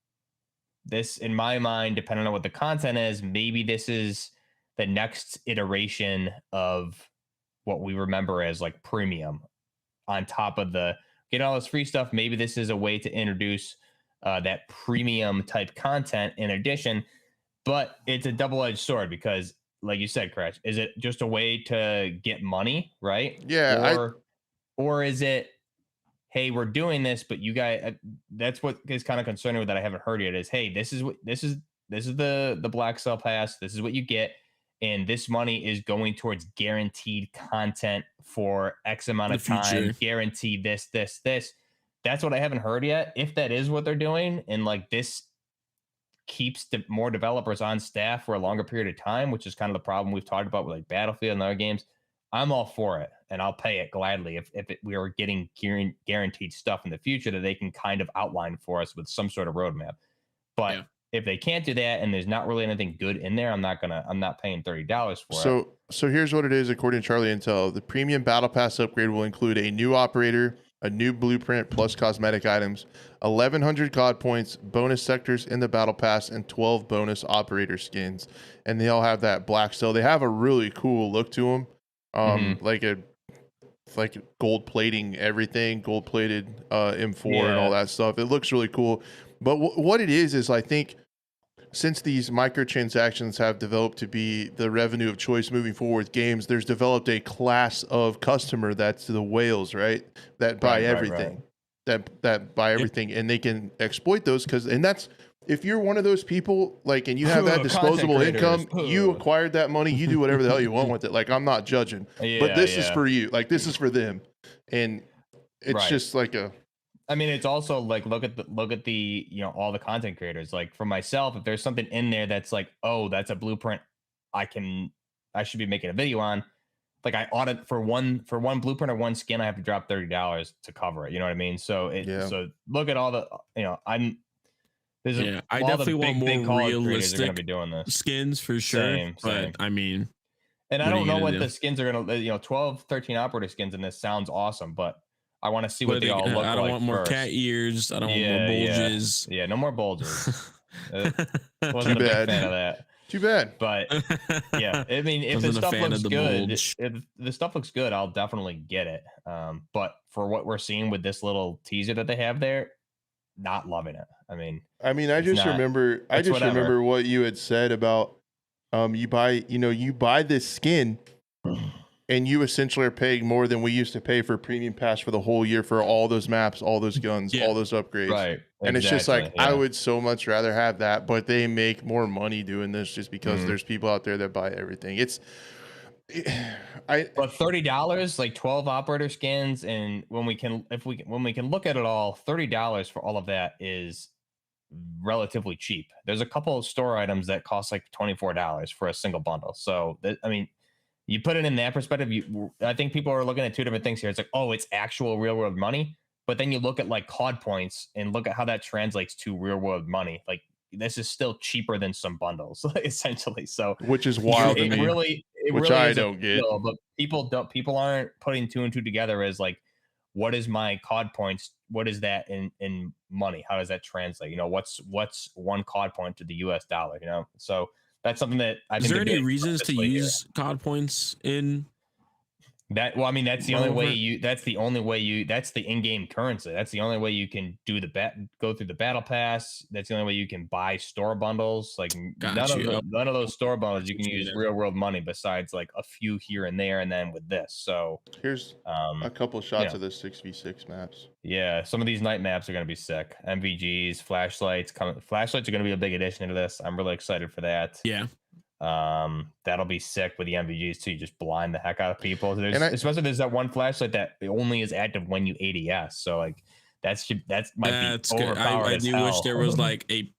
S2: this, in my mind, depending on what the content is, maybe this is the next iteration of what we remember as like premium on top of the getting all this free stuff. Maybe this is a way to introduce that premium type content in addition, but it's a double-edged sword because, like you said, Crash, is it just a way to get money, right?
S1: Yeah,
S2: or is it, hey, we're doing this, but you guys, that's what is kind of concerning with that I haven't heard yet is, hey, this is the Black Cell Pass. This is what you get. And this money is going towards guaranteed content for X amount of time, guarantee this. That's what I haven't heard yet. If that is what they're doing, and like this keeps more developers on staff for a longer period of time, which is kind of the problem we've talked about with like Battlefield and other games, I'm all for it, and I'll pay it gladly if we are getting guaranteed stuff in the future that they can kind of outline for us with some sort of roadmap. But if they can't do that and there's not really anything good in there, I'm not paying $30 for it.
S1: So here's what it is according to Charlie Intel. The premium battle pass upgrade will include a new operator, a new blueprint plus cosmetic items, 1,100 God points, bonus sectors in the battle pass, and 12 bonus operator skins. And they all have that black cell. They have a really cool look to them. Like gold plating everything, gold plated M4 and all that stuff. It looks really cool. But what it is I think since these microtransactions have developed to be the revenue of choice moving forward with games, there's developed a class of customer that's the whales, right? That buy everything, that buy everything, and they can exploit those and that's, if you're one of those people, like, and you have that disposable income, you acquired that money, you do whatever the hell you want with it. Like, I'm not judging, but this is for you. Like, this is for them, and it's just like
S2: I mean, it's also like look at the all the content creators. Like for myself, if there's something in there that's like, oh, that's a blueprint, I should be making a video on. Like I audit for one blueprint or one skin, I have to drop $30 to cover it. You know what I mean? So so look at all the I definitely want more realistic
S3: skins for sure.
S2: Same.
S3: But I mean,
S2: and I don't know what the skins are gonna 12, 13 operator skins, and this sounds awesome, but I want to see what they all look like.
S3: I don't want more cat ears. I don't want more bulges.
S2: Yeah, no more bulges.
S1: Wasn't a big fan of that. Too bad.
S2: But yeah, I mean, if the stuff looks good, if the stuff looks good, I'll definitely get it. But for what we're seeing with this little teaser that they have there, not loving it.
S1: I just remember what you had said about you buy this skin and you essentially are paying more than we used to pay for premium pass for the whole year for all those maps, all those guns, all those upgrades.
S2: Right.
S1: And it's just like, I would so much rather have that, but they make more money doing this just because there's people out there that buy everything.
S2: But $30, like 12 operator skins, and when we can look at it all, $30 for all of that is relatively cheap. There's a couple of store items that cost like $24 for a single bundle. So you put it in that perspective, I think people are looking at two different things here. It's like, oh, it's actual real world money. But then you look at like COD points and look at how that translates to real world money. Like this is still cheaper than some bundles, essentially. So
S1: which is wild to me. Which I don't get.
S2: But people aren't putting two and two together as like, what is my COD points? What is that in money? How does that translate? What's one COD point to the US dollar? So that's something that I think.
S3: Is there any reasons to use COD points in
S2: that? Well, that's the only way that's the in-game currency. That's the only way you can do go through the battle pass. That's the only way you can buy store bundles. Like none of those store bundles you can use real world money besides like a few here and there. And then with this, so
S1: here's a couple shots of the 6v6 maps.
S2: Yeah, some of these night maps are going to be sick. MVGs, flashlights. Flashlights are going to be a big addition to this. I'm really excited for that.
S3: Yeah.
S2: That'll be sick with the MVGs too. You just blind the heck out of people. Especially there's that one flashlight that only is active when you ADS. So like that might be overpowered.
S3: I do wish there was like a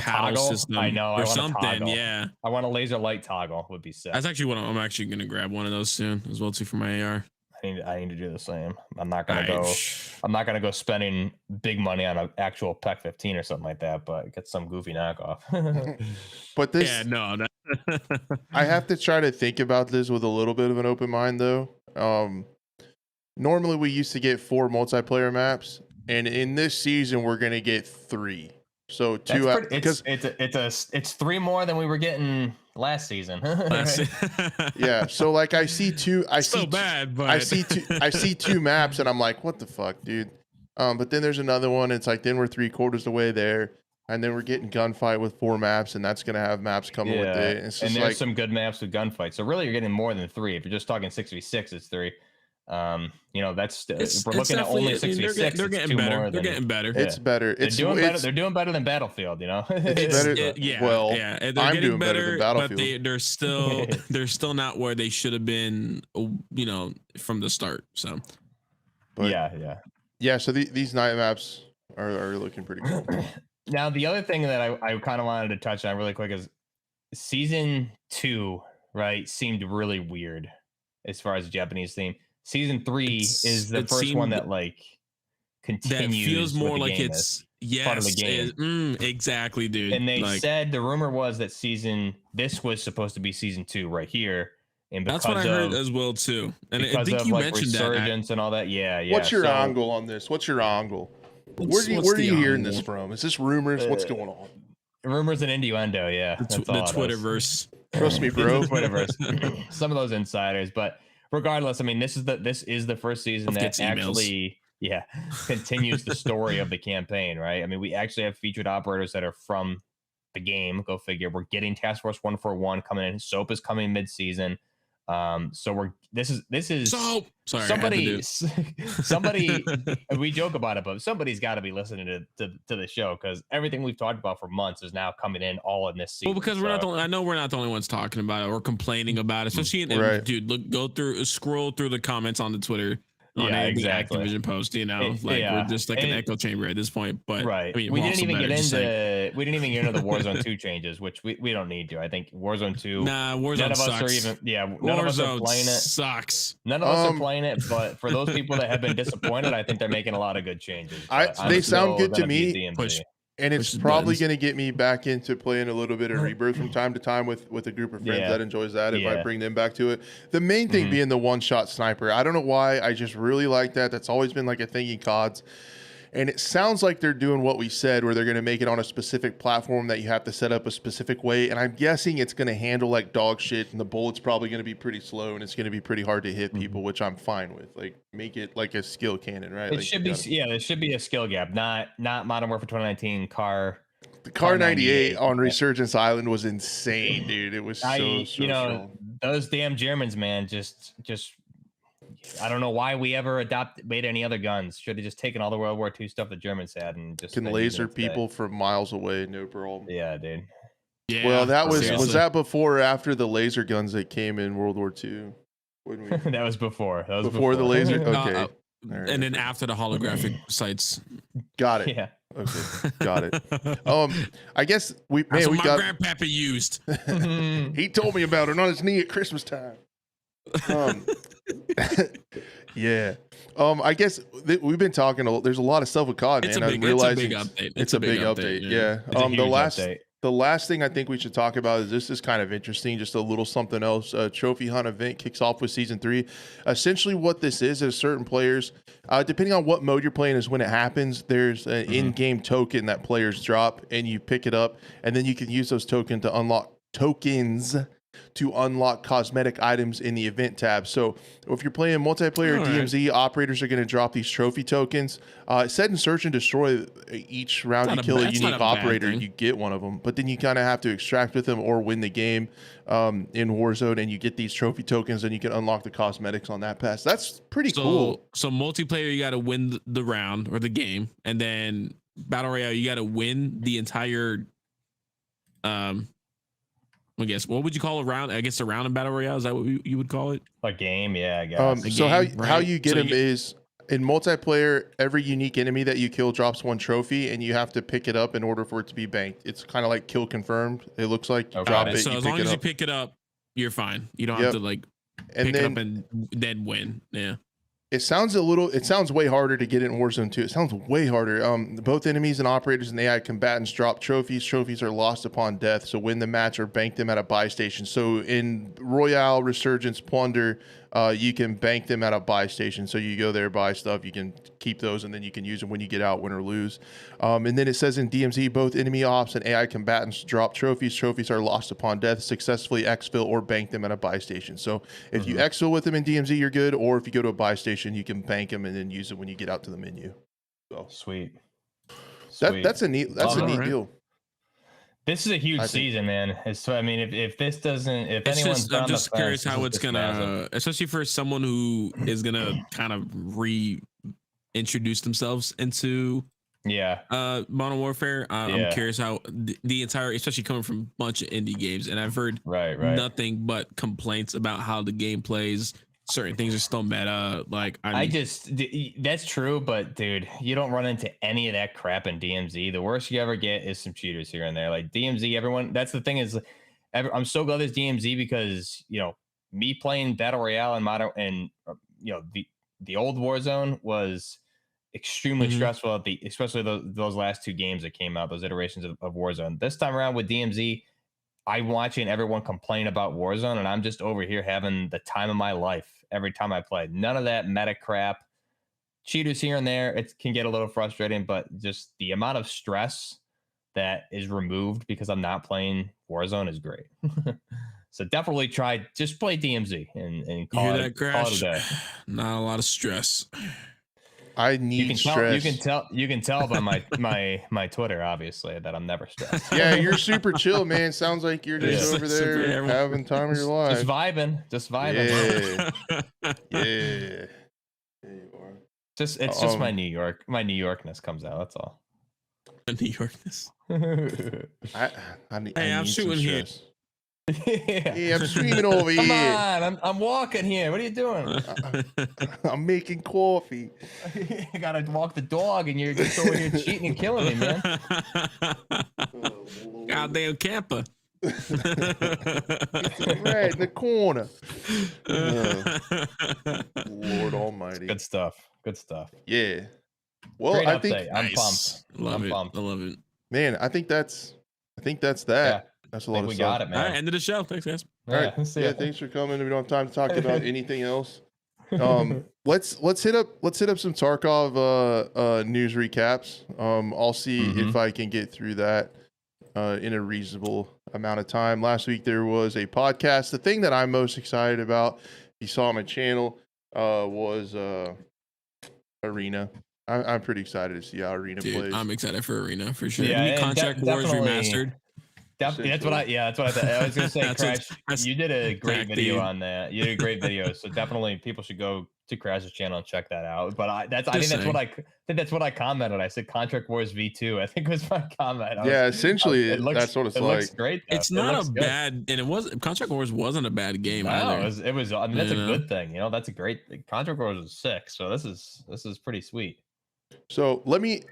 S2: toggle system. I know.
S3: Or something. Yeah.
S2: I want a laser light toggle. Would be sick.
S3: That's actually what I'm actually going to grab one of those soon as well too for my AR.
S2: I need to do the same. I'm not gonna go spending big money on an actual PEC 15 or something like that, but get some goofy knockoff.
S1: But this, I have to try to think about this with a little bit of an open mind, though. Normally we used to get 4 multiplayer maps, and in this season we're gonna get 3. So
S2: because it's 3 more than we were getting last season. Right?
S1: Yeah. So like I see two maps and I'm like, what the fuck, dude? But then there's another one. It's like then we're 3/4 the way there, and then we're getting gunfight with 4 maps, and that's gonna have maps coming with it. It's just
S2: and there's some good maps with gunfight. So really, you're getting more than 3. If you're just talking 6v6, it's 3. You know, if we're looking at only 6v6.
S3: They're getting better. They're getting better.
S1: It's better.
S2: They're doing better. They're doing better than Battlefield. You know,
S1: it's better.
S3: They're
S1: I'm
S3: getting
S1: doing better than Battlefield.
S3: But they're still not where they should have been. You know, from the start. So,
S1: but, yeah. So these night maps are looking pretty cool.
S2: Now, the other thing that I kind of wanted to touch on really quick is season 2, right? Seemed really weird as far as the Japanese theme. Season 3 is the first one that like continues.
S3: That feels more like
S2: it's part of the game.
S3: Exactly, dude.
S2: And they said the rumor was that this was supposed to be season 2 right here. And
S3: that's what I heard as well too. And I think you mentioned
S2: resurgence and all that. Yeah.
S1: What's your angle on this? What's your angle? Where are you hearing this from? Is this rumors? What's going on?
S2: Rumors and innuendo. Yeah,
S3: the Twitterverse.
S1: Trust me, bro.
S2: Twitterverse. Some of those insiders, but regardless, I mean, this is the first season that actually continues the story of the campaign, right? I mean, we actually have featured operators that are from the game. Go figure. We're getting Task Force 141 coming in. Soap is coming mid-season. So this is
S3: so sorry,
S2: somebody we joke about it, but somebody's got to be listening to the show, because everything we've talked about for months is now coming in all in this season.
S3: Well, because we're not the only ones talking about it or complaining about it, especially dude, scroll through the comments on the Twitter.
S2: Exactly.
S3: Activision post, you know, we're just like an echo chamber at this point. But
S2: right,
S3: I mean,
S2: we didn't even get into the Warzone 2 changes, which we don't need to. I think Warzone 2.
S3: Warzone
S2: none of
S3: sucks.
S2: us are even. Yeah, none of us are playing it.
S3: Sucks.
S2: None of us are playing it, but for those people that have been disappointed, I think they're making a lot of good changes.
S1: They sound good to me. And it's probably going to get me back into playing a little bit of Rebirth from time to time with a group of friends that enjoys that if I bring them back to it. The main thing being the one-shot sniper. I don't know why. I just really like that. That's always been like a thing in CODs. And it sounds like they're doing what we said, where they're going to make it on a specific platform that you have to set up a specific way. And I'm guessing it's going to handle like dog shit, and the bullet's probably going to be pretty slow, and it's going to be pretty hard to hit people, which I'm fine with. Like, make it like a skill cannon, right?
S2: It should be, there should be a skill gap, not Modern Warfare 2019 car.
S1: The Car 98 on Resurgence Island was insane, dude. It was so
S2: strong. Those damn Germans, man, just I don't know why we ever made any other guns. Should have just taken all the World War II stuff the Germans had and just
S1: can laser people from miles away, no problem.
S2: Yeah, dude.
S1: Yeah. Well, that was that before or after the laser guns that came in World War II?
S2: That was before. That was
S1: before the laser. Okay.
S3: Right. And then after the holographic sights.
S1: Got it.
S2: Yeah.
S1: Okay. Got it. I guess my
S3: grandpapa used.
S1: He told me about it on his knee at Christmas time. Yeah. I guess we've been talking. There's a lot of stuff with COD, man. I'm realizing
S3: it's a big update.
S1: Yeah. The last thing I think we should talk about is this is kind of interesting. Just a little something else. Trophy Hunt event kicks off with season 3. Essentially, what this is certain players, depending on what mode you're playing, is when it happens. There's an in-game token that players drop, and you pick it up, and then you can use those tokens to unlock cosmetic items in the event tab. So if you're playing multiplayer DMZ, operators are going to drop these trophy tokens. Set and search and destroy. Each round you kill a unique operator, you get one of them. But then you kind of have to extract with them or win the game in Warzone, and you get these trophy tokens, and you can unlock the cosmetics on that pass. That's pretty cool. So
S3: multiplayer, you got to win the round or the game, and then Battle Royale, you got to win the entire I guess, what would you call a round? I guess a round in Battle Royale, is that what you would call it?
S2: A game, yeah, I guess.
S1: So how you get them is in multiplayer, every unique enemy that you kill drops one trophy, and you have to pick it up in order for it to be banked. It's kind of like kill confirmed. It looks like you drop it.
S3: So as long as you pick it up, you're fine. You don't have to like pick it up and then win. Yeah.
S1: It sounds way harder to get it in Warzone 2. It sounds way harder. Both enemies and operators and AI combatants drop trophies. Trophies are lost upon death, so win the match or bank them at a buy station. So in Royale, Resurgence, Plunder, you can bank them at a buy station. So you go there, buy stuff, you can keep those, and then you can use them when you get out, win or lose. And then it says in DMZ, both enemy ops and AI combatants drop trophies. Trophies are lost upon death. Successfully exfil or bank them at a buy station. So if you exfil with them in DMZ, you're good. Or if you go to a buy station, you can bank them and then use it when you get out to the menu. So
S2: Sweet.
S1: That's a neat deal.
S2: This is a huge season, man. I mean, if this doesn't, if
S3: it's
S2: anyone's
S3: just, I'm just curious how it's gonna, especially for someone who is gonna kind of reintroduce themselves into Modern Warfare. I'm curious how the entire, especially coming from a bunch of indie games, and I've heard nothing but complaints about how the game plays. Certain things are still meta. Like
S2: that's true, but dude, you don't run into any of that crap in DMZ. The worst you ever get is some cheaters here and there. Like DMZ, everyone. That's the thing is, I'm so glad there's DMZ because me playing Battle Royale and Modern and the old Warzone was extremely stressful especially those last 2 games that came out, those iterations of Warzone. This time around with DMZ, I'm watching everyone complain about Warzone, and I'm just over here having the time of my life every time I play. None of that meta crap. Cheaters here and there, it can get a little frustrating, but just the amount of stress that is removed because I'm not playing Warzone is great. So definitely just play DMZ and call it a day.
S3: Not a lot of stress.
S1: I need stress.
S2: You can tell by my Twitter, obviously, that I'm never stressed.
S1: Yeah, you're super chill, man. Sounds like you're just over there having time of your life.
S2: Just vibing.
S1: Yeah. Yeah. There you are.
S2: It's just my New Yorkness comes out. That's all.
S3: The New Yorkness.
S1: I'm
S3: shooting here.
S1: Yeah, I'm streaming over here.
S2: Come on, I'm walking here. What are you doing?
S1: I'm making coffee.
S2: I gotta walk the dog, and you're just over here cheating and killing me, man.
S3: Goddamn camper.
S1: Right in the corner. Lord Almighty.
S2: Good stuff.
S1: Yeah. Well,
S2: great
S1: I
S2: update.
S1: think
S2: I'm pumped.
S3: I'm pumped.
S2: I
S3: love it.
S1: Man, I think that's that.
S2: Yeah.
S1: That's a lot of
S2: we
S1: stuff.
S2: got it, man.
S3: All right, end of the show. Thanks, guys.
S1: All right. Yeah, thanks for coming. We don't have time to talk about anything else. Let's hit up some Tarkov news recaps. I'll see if I can get through that in a reasonable amount of time. Last week there was a podcast. The thing that I'm most excited about, you saw on my channel, was Arena. I'm pretty excited to see how Arena plays.
S3: I'm excited for Arena for sure.
S2: Yeah,
S3: Contract Wars remastered.
S2: That's what I thought. I was gonna say, Crash, you did a great video on that. You did a great video, so definitely people should go to Crash's channel and check that out. But I think that's what I commented. I said Contract Wars V2. I think was my comment.
S1: Essentially, that's what it's like.
S2: Looks great. Though.
S3: It's not a bad, and it was Contract Wars wasn't a bad game either.
S2: It was. I mean, that's a good thing. That's a great. Contract Wars was sick. So this is pretty sweet.
S1: So let me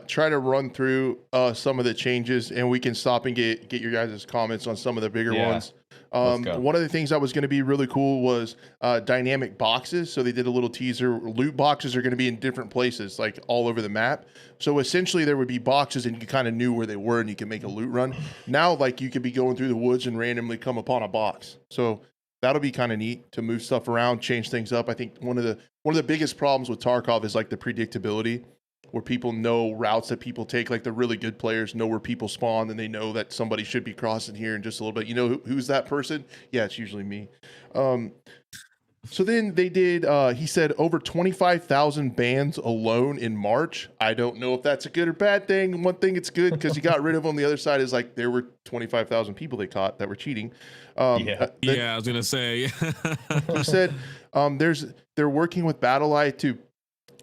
S1: try to run through some of the changes, and we can stop and get your guys' comments on some of the bigger ones. One of the things that was going to be really cool was dynamic boxes. So they did a little teaser. Loot boxes are going to be in different places, like all over the map. So essentially there would be boxes and you kind of knew where they were and you can make a loot run. Now, like, you could be going through the woods and randomly come upon a box. So that'll be kind of neat to move stuff around, change things up. I think one of the biggest problems with Tarkov is like the predictability, where people know routes that people take. Like the really good players know where people spawn, and they know that somebody should be crossing here in just a little bit. You know who's that person? Yeah, it's usually me. So then they did, he said over 25,000 bans alone in March. I don't know if that's a good or bad thing. One thing, it's good because he got rid of them. The other side is like there were 25,000 people they caught that were cheating.
S3: I was going to say.
S1: He said they're working with BlueTheRobot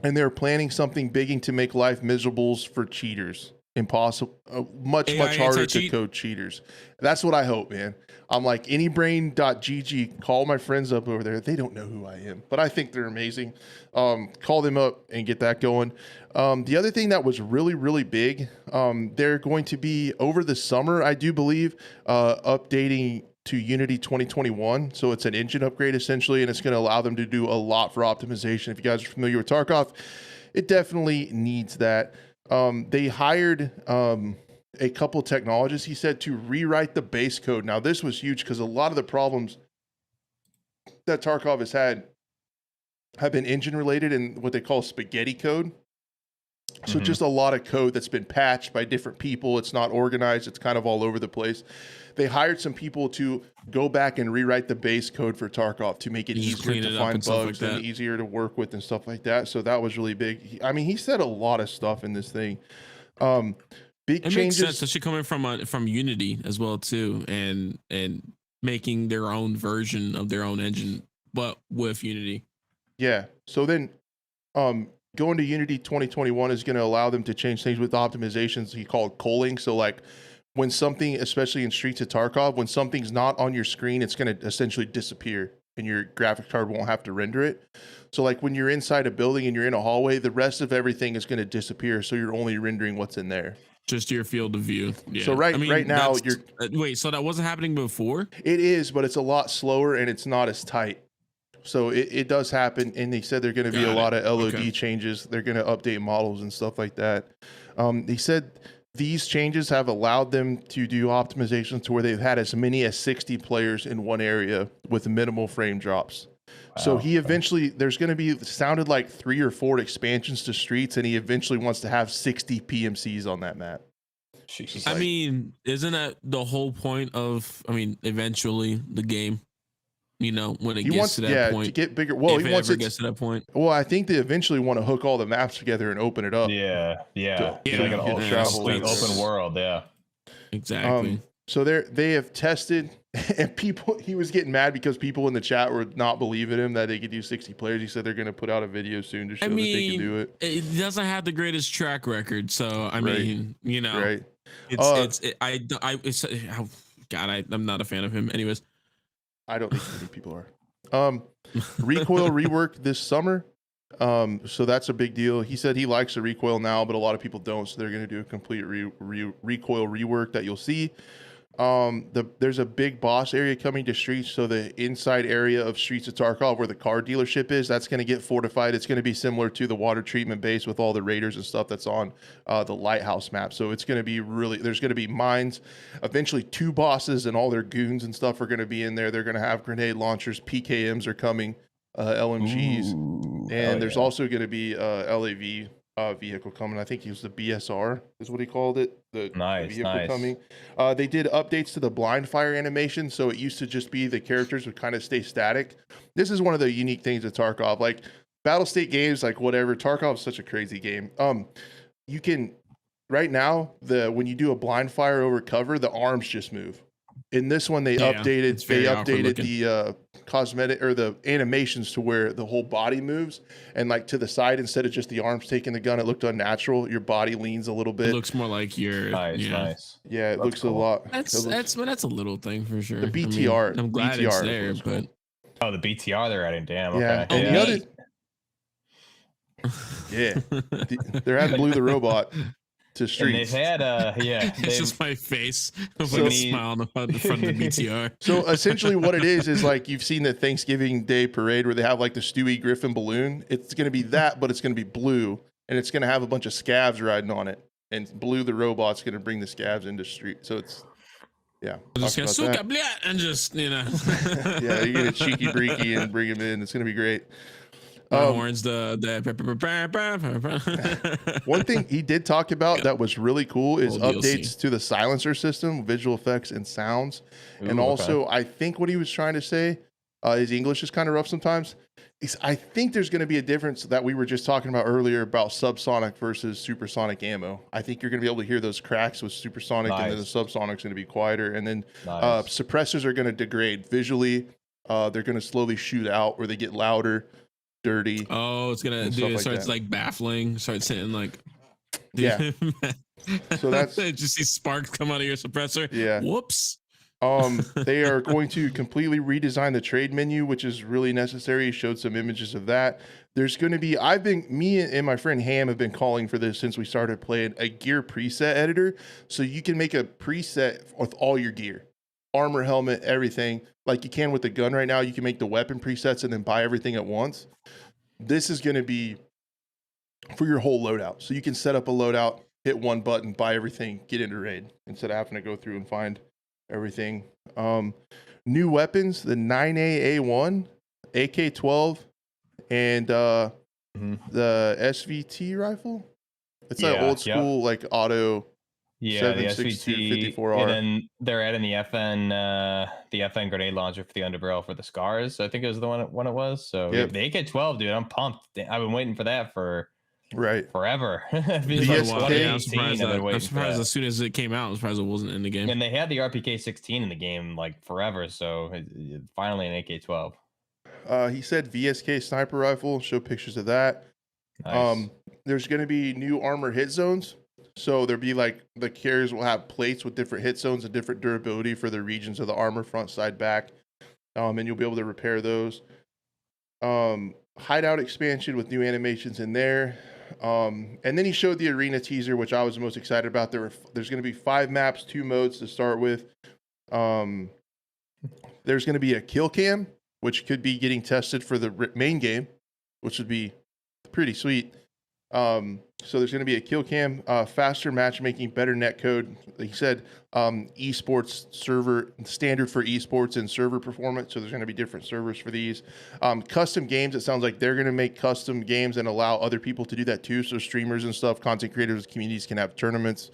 S1: and they're planning something big to make life miserable for cheaters. Impossible, much harder to code cheaters. That's what I hope, man. I'm like, anybrain.gg, call my friends up over there. They don't know who I am, but I think they're amazing. Call them up and get that going. The other thing that was really, really big, they're going to be over the summer, I do believe, updating to Unity 2021. So it's an engine upgrade essentially, and it's going to allow them to do a lot for optimization. If you guys are familiar with Tarkov, it definitely needs that. They hired a couple of technologists, he said, to rewrite the base code. Now, this was huge because a lot of the problems that Tarkov has had have been engine related and what they call spaghetti code. So just a lot of code that's been patched by different people. It's not organized. It's kind of all over the place. They hired some people to go back and rewrite the base code for Tarkov to make it easier to find bugs and easier to work with and stuff like that. So that was really big. He said a lot of stuff in this thing. Big changes.
S3: Makes sense, especially coming from Unity as well too, and making their own version of their own engine, but with Unity.
S1: Yeah. So then, going to Unity 2021 is going to allow them to change things with optimizations he called culling. So like when something, especially in Streets of Tarkov, when something's not on your screen, it's going to essentially disappear and your graphics card won't have to render it. So like when you're inside a building and you're in a hallway, the rest of everything is going to disappear. So you're only rendering what's in there.
S3: Just your field of view. Yeah.
S1: So right now you're
S3: wait, so that wasn't happening before?
S1: It is, but it's a lot slower and it's not as tight. So it does happen, and they said there are going to be a lot of LOD changes. They're going to update models and stuff like that. They said these changes have allowed them to do optimizations to where they've had as many as 60 players in one area with minimal frame drops. Wow. So he eventually, there's going to be, sounded like 3 or 4 expansions to Streets, and he eventually wants to have 60 PMCs on that map.
S3: I mean, isn't that the whole point of, eventually the game? You know, when it gets to that point,
S1: to get bigger. Well,
S3: if
S1: he wants
S3: it gets to that point.
S1: Well, I think they eventually want to hook all the maps together and open it up.
S2: Yeah. Like an open world. Yeah,
S3: exactly.
S1: So they have tested, and people. He was getting mad because people in the chat were not believing him that they could do 60 players. He said they're going to put out a video soon to show that they can do it.
S3: It doesn't have the greatest track record, so I mean, you know,
S1: right?
S3: I'm not a fan of him. Anyways.
S1: I don't think many people are. Recoil rework this summer. So that's a big deal. He said he likes the recoil now, but a lot of people don't. So they're going to do a complete recoil rework that you'll see. There's a big boss area coming to Streets. So the inside area of Streets of Tarkov where the car dealership is, that's going to get fortified. It's going to be similar to the water treatment base with all the raiders and stuff that's on the lighthouse map. So it's going to be there's going to be mines, eventually 2 bosses and all their goons and stuff are going to be in there. They're going to have grenade launchers. PKMs are coming, LMGs. And there's also going to be LAV vehicle coming. I think he was the BSR is what he called it. The vehicle coming. They did updates to the blind fire animation. So it used to just be the characters would kind of stay static. This is one of the unique things of Tarkov. Like Battle State games, like whatever. Tarkov is such a crazy game. You can right now when you do a blind fire over cover, the arms just move. In this one, they updated the cosmetic or the animations to where the whole body moves and like to the side instead of just the arms taking the gun. It looked unnatural. Your body leans a little bit.
S3: It looks more like your
S2: nice.
S1: Yeah, it looks cool. a lot.
S3: That's a little thing for sure.
S1: The BTR.
S3: I'm glad
S1: BTR
S3: it's there, but
S2: cool. The BTR they're adding. Damn.
S1: Yeah.
S2: Okay.
S1: And the other. Yeah, they're adding BlueTheRobot to Streets.
S2: And they've had
S3: it's just my face with a smile on the front of the BTR.
S1: So essentially what it is like you've seen the Thanksgiving Day parade where they have like the Stewie Griffin balloon. It's going to be that, but it's going to be blue and it's going to have a bunch of scavs riding on it, and BlueTheRobot's going to bring the scavs into Street. So it's
S3: just and just
S1: yeah, you get a cheeky breaky and bring him in. It's going to be great.
S3: Horns, the
S1: one thing he did talk about that was really cool is updates to the silencer system, visual effects and sounds. And also I think what he was trying to say, his English is kind of rough sometimes. I think there's going to be a difference that we were just talking about earlier about subsonic versus supersonic ammo. I think you're going to be able to hear those cracks with supersonic, and then the subsonic's going to be quieter. And then suppressors are going to degrade visually. They're going to slowly shoot out where they get louder, dirty.
S3: Oh, it's gonna do it starts like baffling, starts hitting like
S1: so that's
S3: just see sparks come out of your suppressor. Whoops.
S1: They are going to completely redesign the trade menu, which is really necessary. He showed some images of that. There's going to be, me and my friend Ham have been calling for this since we started playing, a gear preset editor. So you can make a preset with all your gear, armor, helmet, everything, like you can with the gun right now. You can make the weapon presets and then buy everything at once. This is going to be for your whole loadout. So you can set up a loadout, hit one button, buy everything, get into raid instead of having to go through and find everything. New weapons, the 9A A1. AK-12 and the SVT rifle. It's like old school, like auto.
S2: Yeah, the SVT,
S1: 54R.
S2: and then they're adding the FN grenade launcher for the underbarrel for the scars. I think it was the one it was. So the AK-12, dude, I'm pumped. I've been waiting for that for forever.
S3: I'm surprised as soon as it came out, I'm surprised it wasn't in the game.
S2: And they had the RPK-16 in the game like forever. So finally an AK-12.
S1: He said VSK sniper rifle. Show pictures of that.
S2: Nice.
S1: There's going to be new armor hit zones. So there'll be like the carriers will have plates with different hit zones and different durability for the regions of the armor, front, side, back. And you'll be able to repair those. Hideout expansion with new animations in there. And then he showed the arena teaser, which I was the most excited about. There's going to be 5 maps, 2 modes to start with. There's going to be a kill cam, which could be getting tested for the main game, which would be pretty sweet. So there's going to be a kill cam, faster matchmaking, better netcode. He said esports server standard for esports and server performance. So there's going to be different servers for these. Custom games. It sounds like they're going to make custom games and allow other people to do that too. So streamers and stuff, content creators, communities can have tournaments.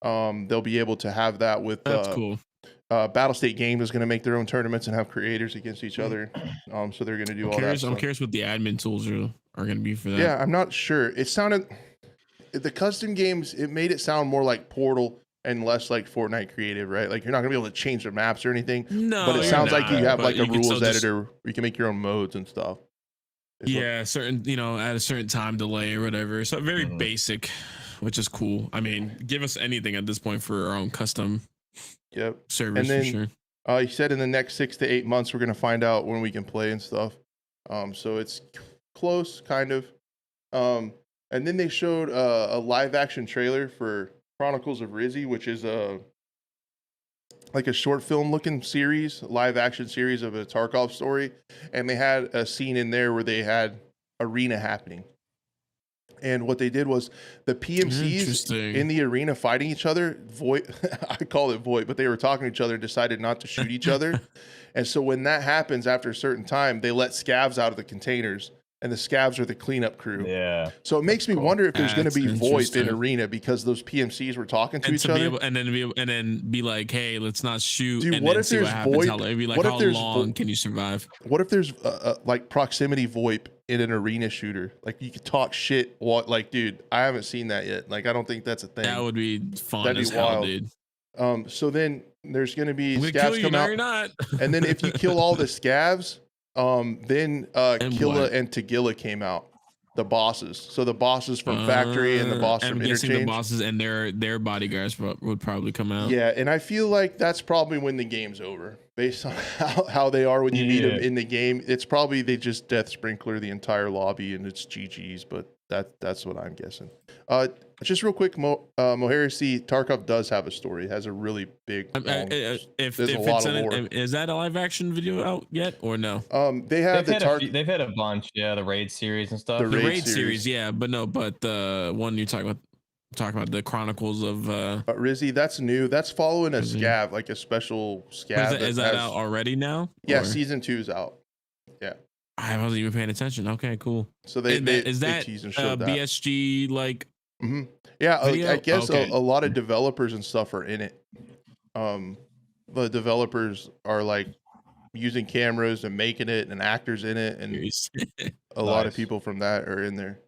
S1: They'll be able to have that with.
S3: That's cool.
S1: Battle State Games is going to make their own tournaments and have creators against each other. So they're going to do all that.
S3: I'm curious what the admin tools are going to be for that.
S1: Yeah, I'm not sure. It sounded the custom games. It made it sound more like Portal and less like Fortnite Creative, right? Like you're not going to be able to change the maps or anything.
S3: No,
S1: but it sounds like you have like a rules editor where you can make your own modes and stuff.
S3: Certain at a certain time delay or whatever. So very basic, which is cool. I mean, give us anything at this point for our own custom. Servers, and then for sure.
S1: He said in the next 6 to 8 months we're going to find out when we can play and stuff. So it's close, kind of. And then they showed a live action trailer for Chronicles of Rizzy, which is like a short film looking series, live action series of a Tarkov story. And they had a scene in there where they had arena happening. And what they did was the PMCs in the arena fighting each other, I call it void, but they were talking to each other and decided not to shoot each other. And so when that happens after a certain time, they let scavs out of the containers, and the scavs are the cleanup crew.
S2: Yeah.
S1: So it makes me wonder if there's going to be VoIP in arena because those PMCs were talking to each other.
S3: And then be like, hey, let's not shoot.
S1: Dude,
S3: and
S1: what
S3: then
S1: if
S3: see
S1: there's
S3: what happens.
S1: VoIP?
S3: How long can you survive?
S1: What if there's like proximity VoIP in an arena shooter? Like you could talk shit. Like, dude, I haven't seen that yet. Like, I don't think that's a thing.
S3: That would be fun.
S1: That'd be wild, dude. So then there's going to be scavs come out.
S3: Not.
S1: And then if you kill all the scavs, then Killa and Tagilla came out, the bosses. So the bosses from Factory and the boss from Interchange.
S3: The bosses and their bodyguards would probably come out.
S1: Yeah, and I feel like that's probably when the game's over, based on how they are when you meet them in the game. It's probably they just death sprinkler the entire lobby and it's GG's, but that's what I'm guessing. Just real quick, Moheresy, Tarkov does have a story. It has a really big.
S3: If it's is that a live action video out yet or no?
S1: They have
S2: they've had a bunch, the raid series and stuff.
S3: The raid series, yeah, but the one you talk about the Chronicles of
S1: Rizzy, that's new. That's following a scav, like a special scav.
S3: Is that out already now?
S1: Yeah, season 2's out. Yeah.
S3: I wasn't even paying attention. Okay, cool.
S1: So they tease and show that.
S3: BSG like.
S1: Mm-hmm. Yeah,
S3: video?
S1: I guess a lot of developers and stuff are in it. The developers are like using cameras and making it, and actors in it, and a lot of people from that are in there.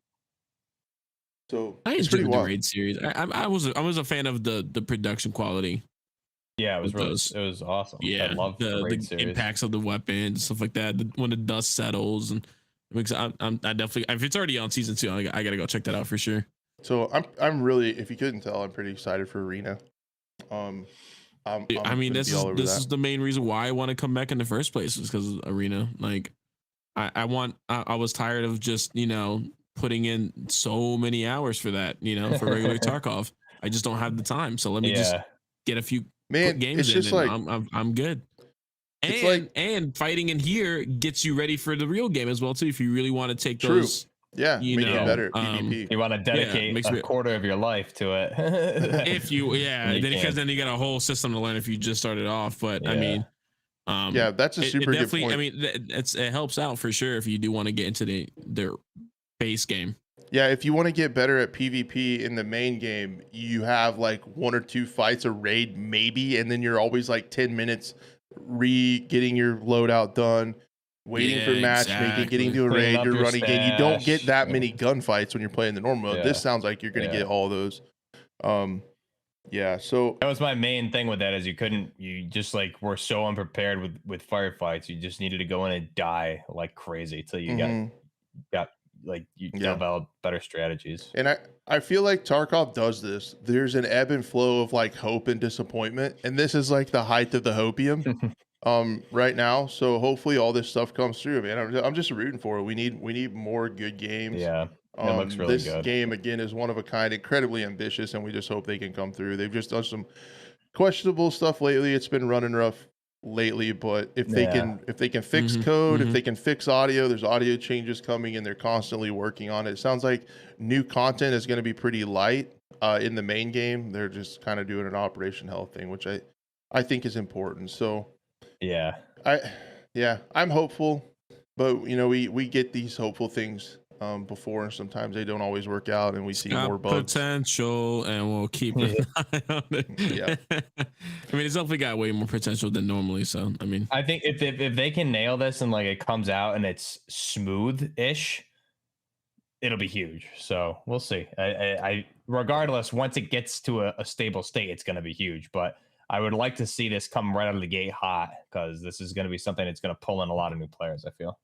S1: So
S3: I enjoyed the raid series. I was a fan of the production quality.
S2: Yeah, it was awesome.
S3: Yeah, I love the impacts of the weapons, stuff like that. When the dust settles, and I definitely, if it's already on season 2, I gotta go check that out for sure.
S1: So I'm really, if you couldn't tell, I'm pretty excited for Arena.
S3: I mean, this is the main reason why I want to come back in the first place, is because of Arena. Like, I was tired of just putting in so many hours for that, for regular Tarkov. I just don't have the time, so let me just get a few games
S1: it's just like
S3: I'm good. And fighting in here gets you ready for the real game as well too. If you really want to take those.
S1: Yeah, make it better. PvP.
S2: You want to dedicate a quarter of your life to it.
S3: If you, because then you got a whole system to learn if you just started off. But I mean,
S1: Yeah, that's a super good point.
S3: I mean, it helps out for sure if you do want to get into their base game.
S1: Yeah, if you want to get better at PvP in the main game, you have like 1 or 2 fights a raid maybe, and then you're always like 10 minutes getting your loadout done, waiting for matchmaking, getting to a raid, you're running again. You don't get that many gunfights when you're playing the normal mode.
S2: Yeah.
S1: This sounds like you're going to get all those. Yeah, so
S2: that was my main thing with that is you just like were so unprepared with firefights. You just needed to go in and die like crazy till you got like you develop better strategies.
S1: And I feel like Tarkov does this. There's an ebb and flow of like hope and disappointment, and this is like the height of the hopium right now. So hopefully all this stuff comes through, man. I'm just rooting for it. We need more good games.
S2: Yeah. It looks really
S1: this
S2: good.
S1: game again is one of a kind, incredibly ambitious, and we just hope they can come through. They've just done some questionable stuff lately. It's been running rough lately, but if they can fix code, if they can fix audio, there's audio changes coming and they're constantly working on it. It sounds like new content is going to be pretty light in the main game. They're just kind of doing an Operation Hell thing, which I think is important. So I'm hopeful, but you know, we get these hopeful things before, and sometimes they don't always work out, and we see more bugs.
S3: Potential, and we'll keep an eye on it.
S1: Yeah,
S3: I mean, it's definitely got way more potential than normally. So, I mean,
S2: I think if they can nail this and like it comes out and it's smooth-ish, it'll be huge. So we'll see. I regardless, once it gets to a stable state, it's going to be huge. But I would like to see this come right out of the gate hot, because this is going to be something that's going to pull in a lot of new players, I feel.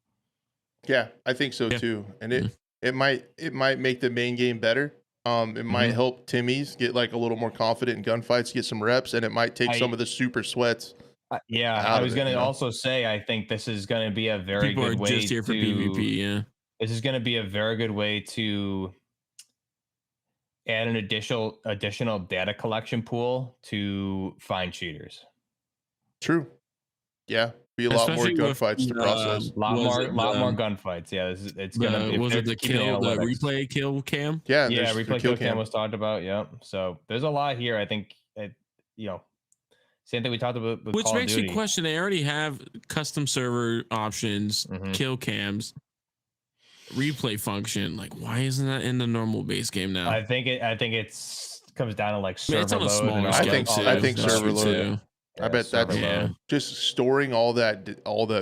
S1: Yeah, I think so too. And it might make the main game better. It might help Timmy's get like a little more confident in gunfights, get some reps, and it might take some of the super sweats.
S2: I was going to also say, I think this is going to be a very good way
S3: just here for PvP. Yeah,
S2: this is going to be a very good way to add an additional data collection pool to find cheaters.
S1: True. Yeah. Be a lot more gunfights to process.
S2: A lot more gunfights. Yeah, it's gonna be.
S3: Was it the replay kill cam?
S1: Yeah,
S2: replay kill cam was talked about. Yeah, so there's a lot here. I think same thing we talked about.
S3: Which makes me question. They already have custom server options, kill cams, replay function. Like, why isn't that in the normal base game now?
S2: I think it's comes down to like server
S3: it's on a
S2: load.
S3: Smaller
S1: I think server load.
S2: Yeah,
S1: I bet that's just storing all that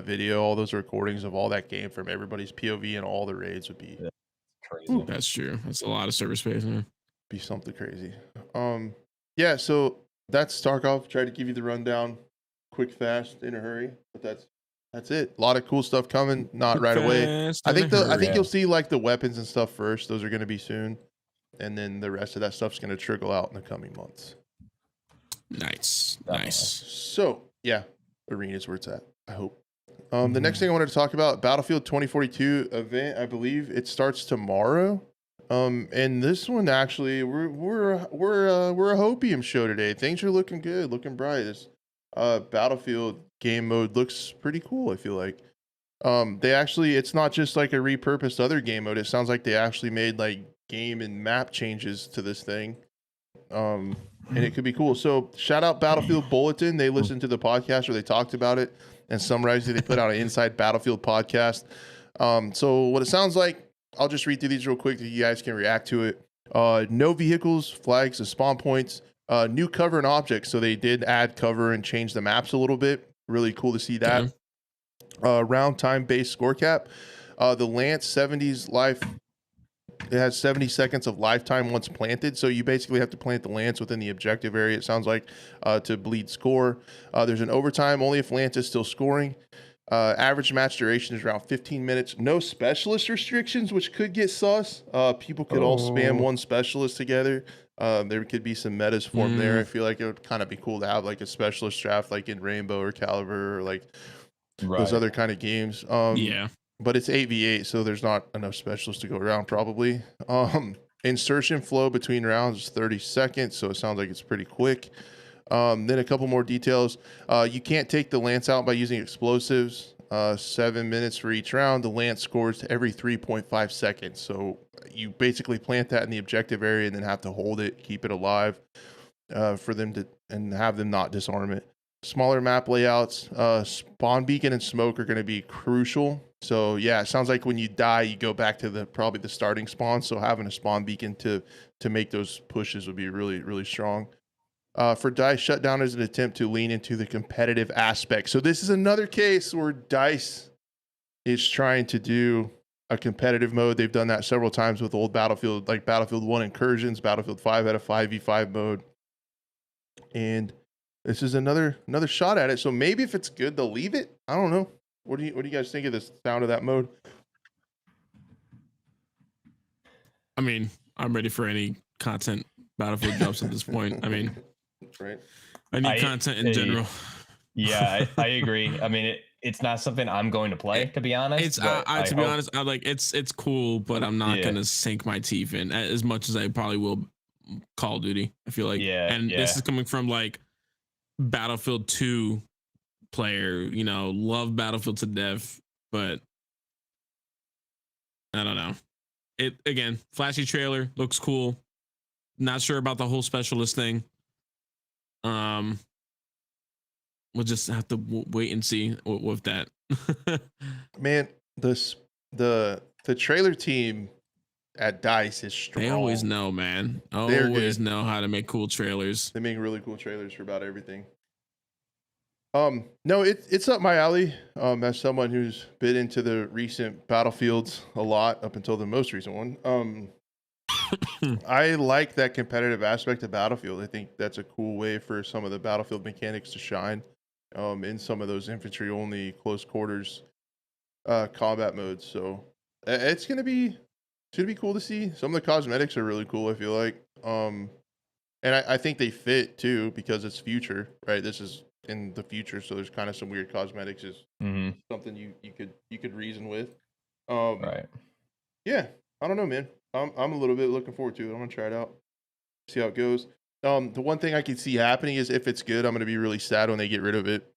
S1: video, all those recordings of all that game from everybody's POV and all the raids would be
S2: crazy.
S3: That's true. That's a lot of server space. Man.
S1: Be something crazy. Yeah. So that's Tarkov. Tried to give you the rundown, quick, fast, in a hurry. But that's it. A lot of cool stuff coming. Not right away. I think you'll see like the weapons and stuff first. Those are going to be soon, and then the rest of that stuff's going to trickle out in the coming months.
S3: Nice.
S1: So yeah, arena's where it's at, I hope. The next thing I wanted to talk about, Battlefield 2042 event. I believe it starts tomorrow. And this one actually, we're a hopium show today. Things are looking good, looking bright. This Battlefield game mode looks pretty cool, I feel like. It's not just like a repurposed other game mode. It sounds like they actually made like game and map changes to this thing. And it could be cool. So shout out Battlefield Bulletin. They listened to the podcast where they talked about it, and summarized it. They put out an Inside Battlefield podcast. So what it sounds like, I'll just read through these real quick so you guys can react to it. No vehicles, flags, and spawn points. New cover and objects. So they did add cover and change the maps a little bit. Really cool to see that. Round time based score cap. The Lance 70s life. It has 70 seconds of lifetime once planted. So you basically have to plant the Lance within the objective area, it sounds like, to bleed score. There's an overtime only if Lance is still scoring. Average match duration is around 15 minutes. No specialist restrictions, which could get sus. People could all spam one specialist together. There could be some metas formed there. I feel like it would kind of be cool to have like a specialist draft like in Rainbow or Caliber or like those other kind of games. But it's 8v8, so there's not enough specialists to go around probably. Insertion flow between rounds is 30 seconds, so it sounds like it's pretty quick. Then a couple more details. You can't take the Lance out by using explosives. 7 minutes for each round. The Lance scores every 3.5 seconds. So you basically plant that in the objective area and then have to hold it, keep it alive for them to, and have them not disarm it. smaller map layouts. Spawn beacon and smoke are going to be crucial. So yeah, it sounds like when you die, you go back to probably the starting spawn. So having a spawn beacon to make those pushes would be really, really strong. For DICE, shutdown is an attempt to lean into the competitive aspect. So this is another case where DICE is trying to do a competitive mode. They've done that several times with old Battlefield, like Battlefield 1 Incursions. Battlefield 5 had a 5v5 mode. And this is another shot at it. So maybe if it's good, they'll leave it. I don't know. What do you guys think of the sound of that mode?
S3: I mean, I'm ready for any content Battlefield drops at this point. I mean,
S1: right.
S3: I need content in general.
S2: Yeah, I agree. I mean, it's not something I'm going to play, to be honest.
S3: It's to be honest, I like it's cool, but I'm not gonna sink my teeth in as much as I probably will Call of Duty. I feel like, this is coming from like Battlefield 2 player, you know, love Battlefield to death, but I don't know. It again, flashy trailer, looks cool. Not sure about the whole specialist thing. We'll just have to wait and see with that.
S1: Man, the trailer team at DICE is strong.
S3: They always know, man. Always know how to make cool trailers.
S1: They make really cool trailers for about everything. No, it's up my alley. As someone who's been into the recent Battlefields a lot, up until the most recent one. I like that competitive aspect of Battlefield. I think that's a cool way for some of the Battlefield mechanics to shine. In some of those infantry only close quarters combat modes. So it's gonna be cool to see. Some of the cosmetics are really cool, I feel like. And I think they fit too, because it's future, right? This is in the future, so there's kind of some weird cosmetics is something you could reason with.
S2: Right.
S1: Yeah, I don't know, man. I'm a little bit looking forward to it. I'm gonna try it out, see how it goes. The one thing I can see happening is if it's good, I'm gonna be really sad when they get rid of it.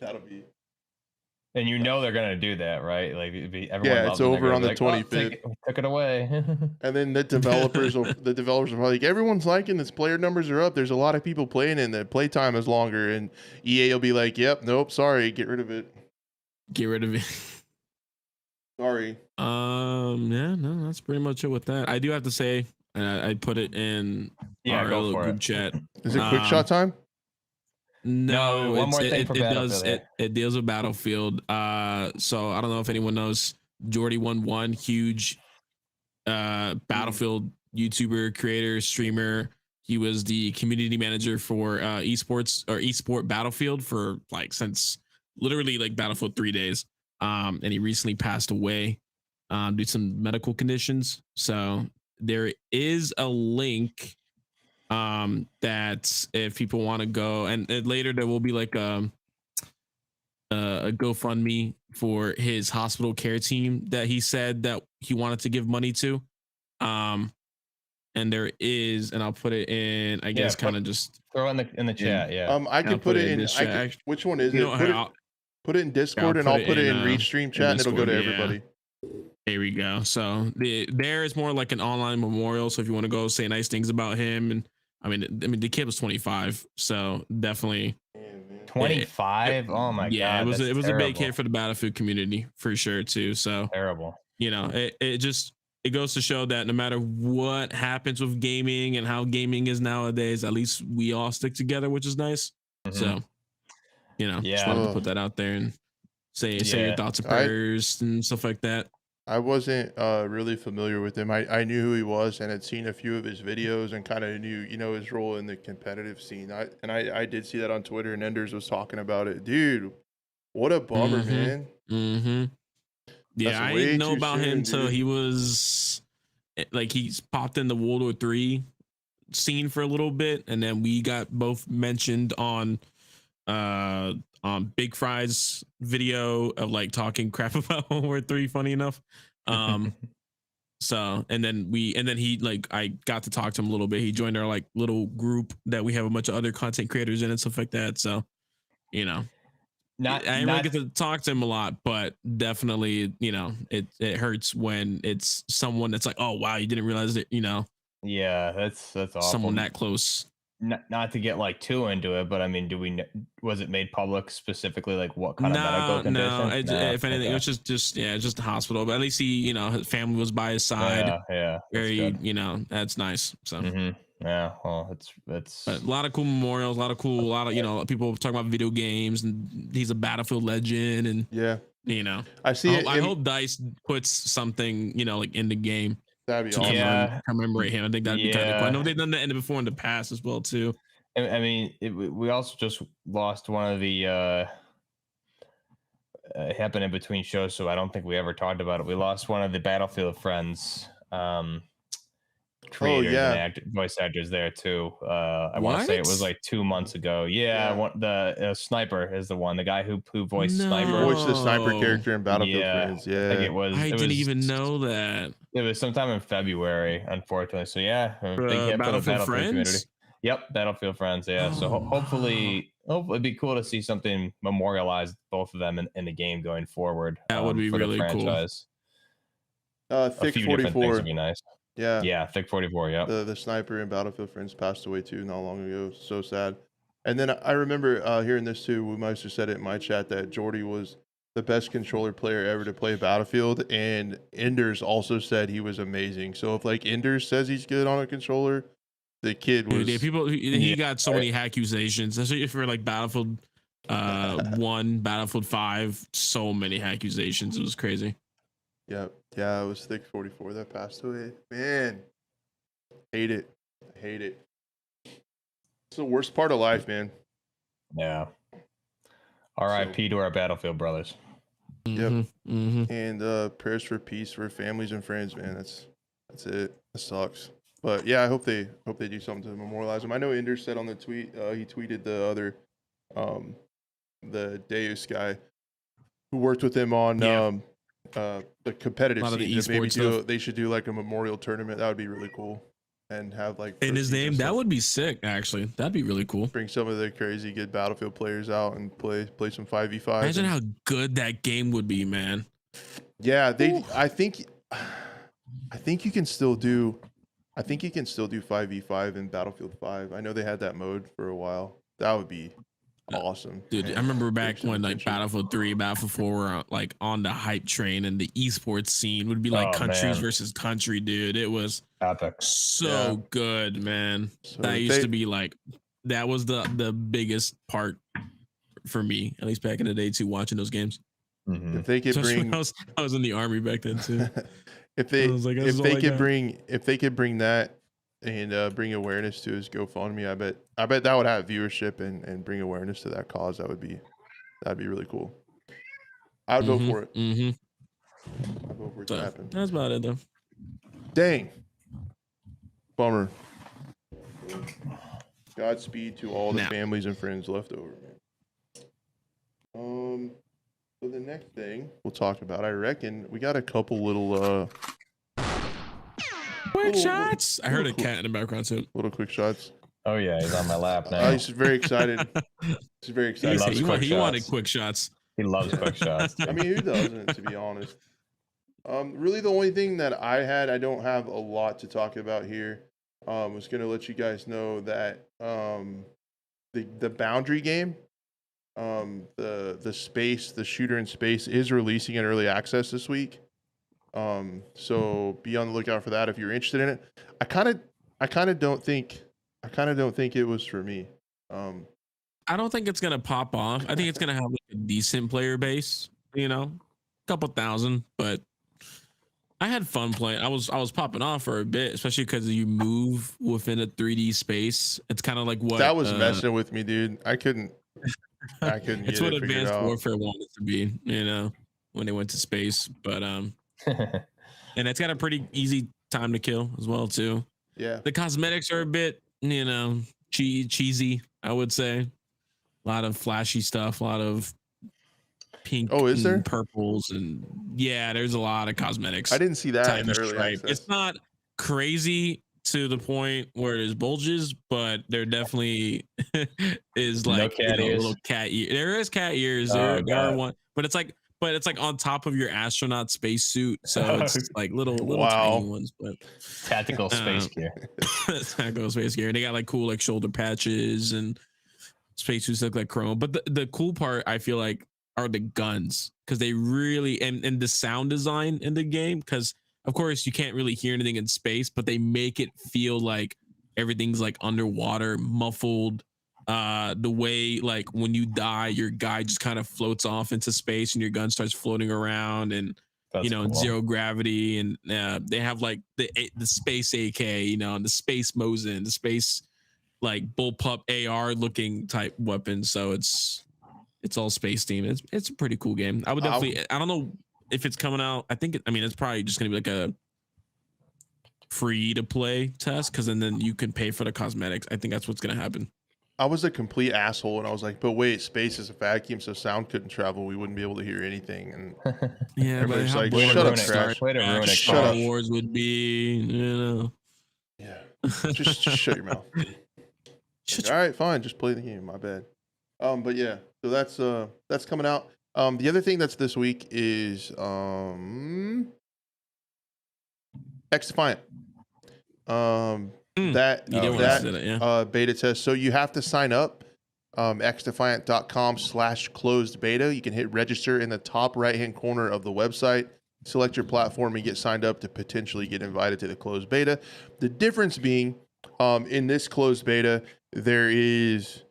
S1: That'll be.
S2: And you know they're gonna do that, right? Like everyone.
S1: Yeah, it's over on the 25th.
S2: Took it away.
S1: And then the developers are probably like, everyone's liking this. Player numbers are up. There's a lot of people playing, and the play time is longer. And EA will be like, "Yep, nope, sorry, get rid of it.
S3: Get rid of it."
S1: Sorry.
S3: Yeah, no, that's pretty much it with that. I do have to say, I put it in our little group chat.
S1: Is it quick shot time?
S3: No,
S2: one more thing for Battlefield.
S3: It deals with Battlefield. So I don't know if anyone knows Jordy11, huge Battlefield YouTuber, creator, streamer. He was the community manager for esport Battlefield for like since literally like Battlefield 3 days. And he recently passed away due to some medical conditions. So there is a link that if people want to go, and later there will be like a GoFundMe for his hospital care team that he said that he wanted to give money to. And there is, and I'll put it in, I guess, kind of just
S2: throw in the chat. Yeah.
S1: I can put it in. Which one is it? Put it in Discord, and I'll put it in Restream chat, and it'll go to everybody.
S3: There we go. So there is more like an online memorial. So if you want to go say nice things about him, and I mean the kid was 25, so definitely
S2: 25. Oh my god.
S3: Yeah, it was a big hit for the Battlefield community for sure too. So
S2: terrible.
S3: You know, it goes to show that no matter what happens with gaming and how gaming is nowadays, at least we all stick together, which is nice. So, you know, just wanted to put that out there and say your thoughts and prayers and stuff like that.
S1: I wasn't really familiar with him. I knew who he was and had seen a few of his videos and kind of knew, his role in the competitive scene. I did see that on Twitter, and Enders was talking about it. Dude, what a bummer, man.
S3: Yeah, I didn't know about him until he was like, he's popped in the World War III scene for a little bit, and then we got both mentioned on Big Fry's video of like talking crap about World War III, funny enough. So and then he, like, I got to talk to him a little bit. He joined our like little group that we have a bunch of other content creators in and stuff like that. So, I didn't really get to talk to him a lot, but definitely, it hurts when it's someone that's like, oh wow, you didn't realize it,
S2: Yeah, that's awesome.
S3: Someone that close.
S2: not to get like too into it, but I mean, was it made public specifically like what kind of medical condition?
S3: If anything, it was just a hospital. But at least he, his family was by his side.
S2: Yeah,
S3: very, that's nice. So
S2: yeah, well, it's
S3: but a lot of cool memorials, a lot of people talking about video games, and he's a Battlefield legend, and
S1: I see.
S3: I hope DICE puts something, like in the game.
S1: That'd be awesome.
S3: Commemorate him. I think that'd be kind of cool. I know they've done that before in the past as well too.
S2: I mean, we also just lost one of the. It happened in between shows, so I don't think we ever talked about it. We lost one of the Battlefield friends, creators and voice actors there too. I want to say it was like 2 months ago. The sniper is the one, the guy who voiced Sniper.
S1: He voiced the sniper character in Battlefield friends. Yeah,
S2: I think it was.
S3: I didn't even know that.
S2: It was sometime in February, unfortunately. So yeah, big hit for the Battlefield community. Yep, Battlefield friends. Yeah, so hopefully it'd be cool to see something memorialize both of them in the game going forward.
S3: That would be really cool.
S1: Thick 44
S2: would be nice.
S1: Yeah,
S2: Thick 44. Yeah,
S1: the sniper in Battlefield friends passed away too not long ago. So sad. And then I remember hearing this too. We might have said it in my chat that Jordy was the best controller player ever to play Battlefield, and Enders also said he was amazing. So if like Enders says he's good on a controller, the kid was.
S3: He got so many accusations, especially for like Battlefield 1, Battlefield 5, so many accusations. It was crazy.
S1: Yeah, it was Thick 44 that passed away. Man, hate it. It's the worst part of life, man.
S2: Yeah. R.I.P. to our Battlefield brothers.
S1: Yep. And prayers for peace for families and friends, man. That's it. It sucks. But yeah, I hope they do something to memorialize him. I know Ender said on the tweet, he tweeted the other the Deus guy who worked with him on the competitive scene. They should do like a memorial tournament. That would be really cool. And have like
S3: in his name, that would be sick. Actually, that'd be really cool.
S1: Bring some of the crazy good Battlefield players out and play some 5v5.
S3: Imagine how good that game would be, man.
S1: Yeah, I think you can still do 5v5 in Battlefield 5. I know they had that mode for a while. That would be awesome.
S3: Dude, I remember back when like Battlefield 3, Battlefield 4 were like on the hype train, and the esports scene would be like countries versus country, dude. It was
S2: epic.
S3: So good, man. So that used to be like, that was the biggest part for me, at least back in the day too, watching those games.
S1: If they could bring,
S3: I was in the army back then too.
S1: if they could bring that and bring awareness to his GoFundMe, I bet that would have viewership and bring awareness to that cause. That'd be really cool. I'd vote for it. I'd vote for it to happen.
S3: That's about it though.
S1: Dang. Bummer. Godspeed to all the families and friends left over, man. So the next thing we'll talk about, I reckon we got a couple little
S3: quick shots. I heard a cat in the background too.
S1: Little quick shots.
S2: Oh yeah, he's on my lap now.
S1: He's very excited. He
S3: wanted quick shots.
S2: He loves quick shots.
S1: I mean, who doesn't, to be honest? Really the only thing that I don't have a lot to talk about here. Was gonna let you guys know that the Boundary game, the shooter in space is releasing in early access this week. So be on the lookout for that if you're interested in it. I kind of don't think it was for me.
S3: I don't think it's gonna pop off. I think it's gonna have like a decent player base, a couple thousand, but I had fun playing. I was popping off for a bit, especially because you move within a 3D space. It's kind of like what
S1: that was messing with me, dude. I couldn't.
S3: It's what Advanced Warfare wanted to be, when they went to space. But and it's got a pretty easy time to kill as well too.
S1: Yeah.
S3: The cosmetics are a bit, cheesy, I would say. A lot of flashy stuff, a lot of pink and purples, and there's a lot of cosmetics.
S1: I didn't see that in the early access.
S3: It's not crazy to the point where there's bulges, but there definitely is like
S2: little
S3: cat ear. There is cat ears.
S2: There
S3: are one, but it's like but it's like on top of your astronaut spacesuit, so it's like little tiny ones, but
S2: tactical space gear.
S3: Tactical space gear. They got like cool like shoulder patches and spacesuits look like chrome. But the cool part I feel like are the guns, because they really and the sound design in the game, because of course you can't really hear anything in space, but they make it feel like everything's like underwater, muffled. The way like when you die, your guy just kind of floats off into space and your gun starts floating around, and
S2: That's
S3: cool. In zero gravity, and they have like the space AK, and the space Mosin, the space like bullpup AR looking type weapon. So it's all space themed. It's a pretty cool game. I would definitely. I don't know if it's coming out. I think it's probably just gonna be like a free to play test, because then you can pay for the cosmetics. I think that's what's gonna happen.
S1: I was a complete asshole, and I was like, but wait, space is a vacuum, so sound couldn't travel. We wouldn't be able to hear anything. And
S3: yeah, but
S1: everybody's like,
S3: shut up,
S2: Star
S3: Wars would be,
S1: Yeah, just shut your mouth. All right, fine, just play the game. My bad. But yeah, so that's coming out. The other thing that's this week is X-Defiant. Beta test. So you have to sign up, xdefiant.com/closed beta. You can hit register in the top right-hand corner of the website, select your platform, and get signed up to potentially get invited to the closed beta. The difference being, in this closed beta, there is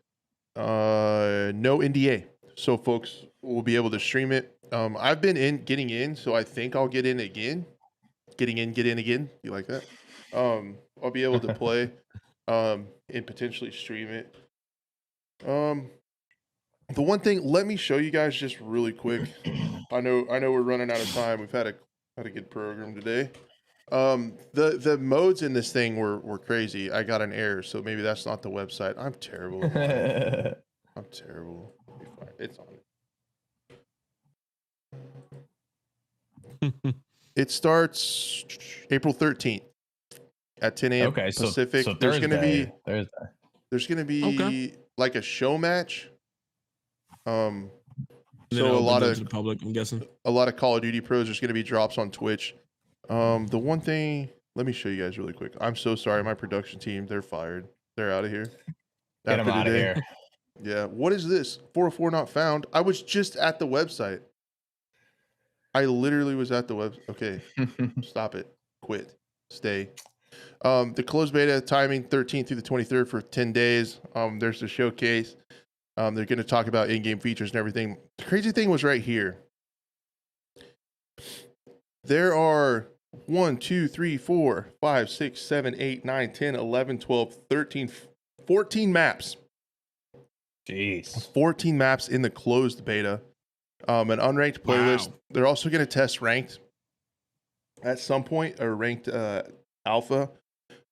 S1: no NDA. So folks will be able to stream it. I've been getting in, so I think I'll get in again. Get in again. You like that? I'll be able to play and potentially stream it. The one thing, let me show you guys just really quick. I know we're running out of time. We've had a good program today. The modes in this thing were crazy. I got an error, so maybe that's not the website. I'm terrible. I'm terrible. It's on it. It starts April 13th. At 10 a.m. Pacific.
S2: So
S1: there's gonna be
S3: okay.
S1: like a show match. So a lot of
S3: the public, I'm guessing.
S1: A lot of Call of Duty pros. There's gonna be drops on Twitch. The one thing, let me show you guys really quick. I'm so sorry, my production team, they're fired. They're out of here.
S2: Get them out of here.
S1: Yeah. What is this? 404 not found. I was just at the website. I literally was at the web. Okay. Stop it. Quit. Stay. The closed beta timing 13th through the 23rd for 10 days. There's the showcase. They're going to talk about in-game features and everything. The crazy thing was right here. There are 1, 2, 3, 4, 5, 6, 7, 8, 9, 10, 11, 12, 13, 14 maps.
S2: Jeez.
S1: 14 maps in the closed beta. An unranked playlist. Wow. They're also going to test ranked at some point, or ranked alpha.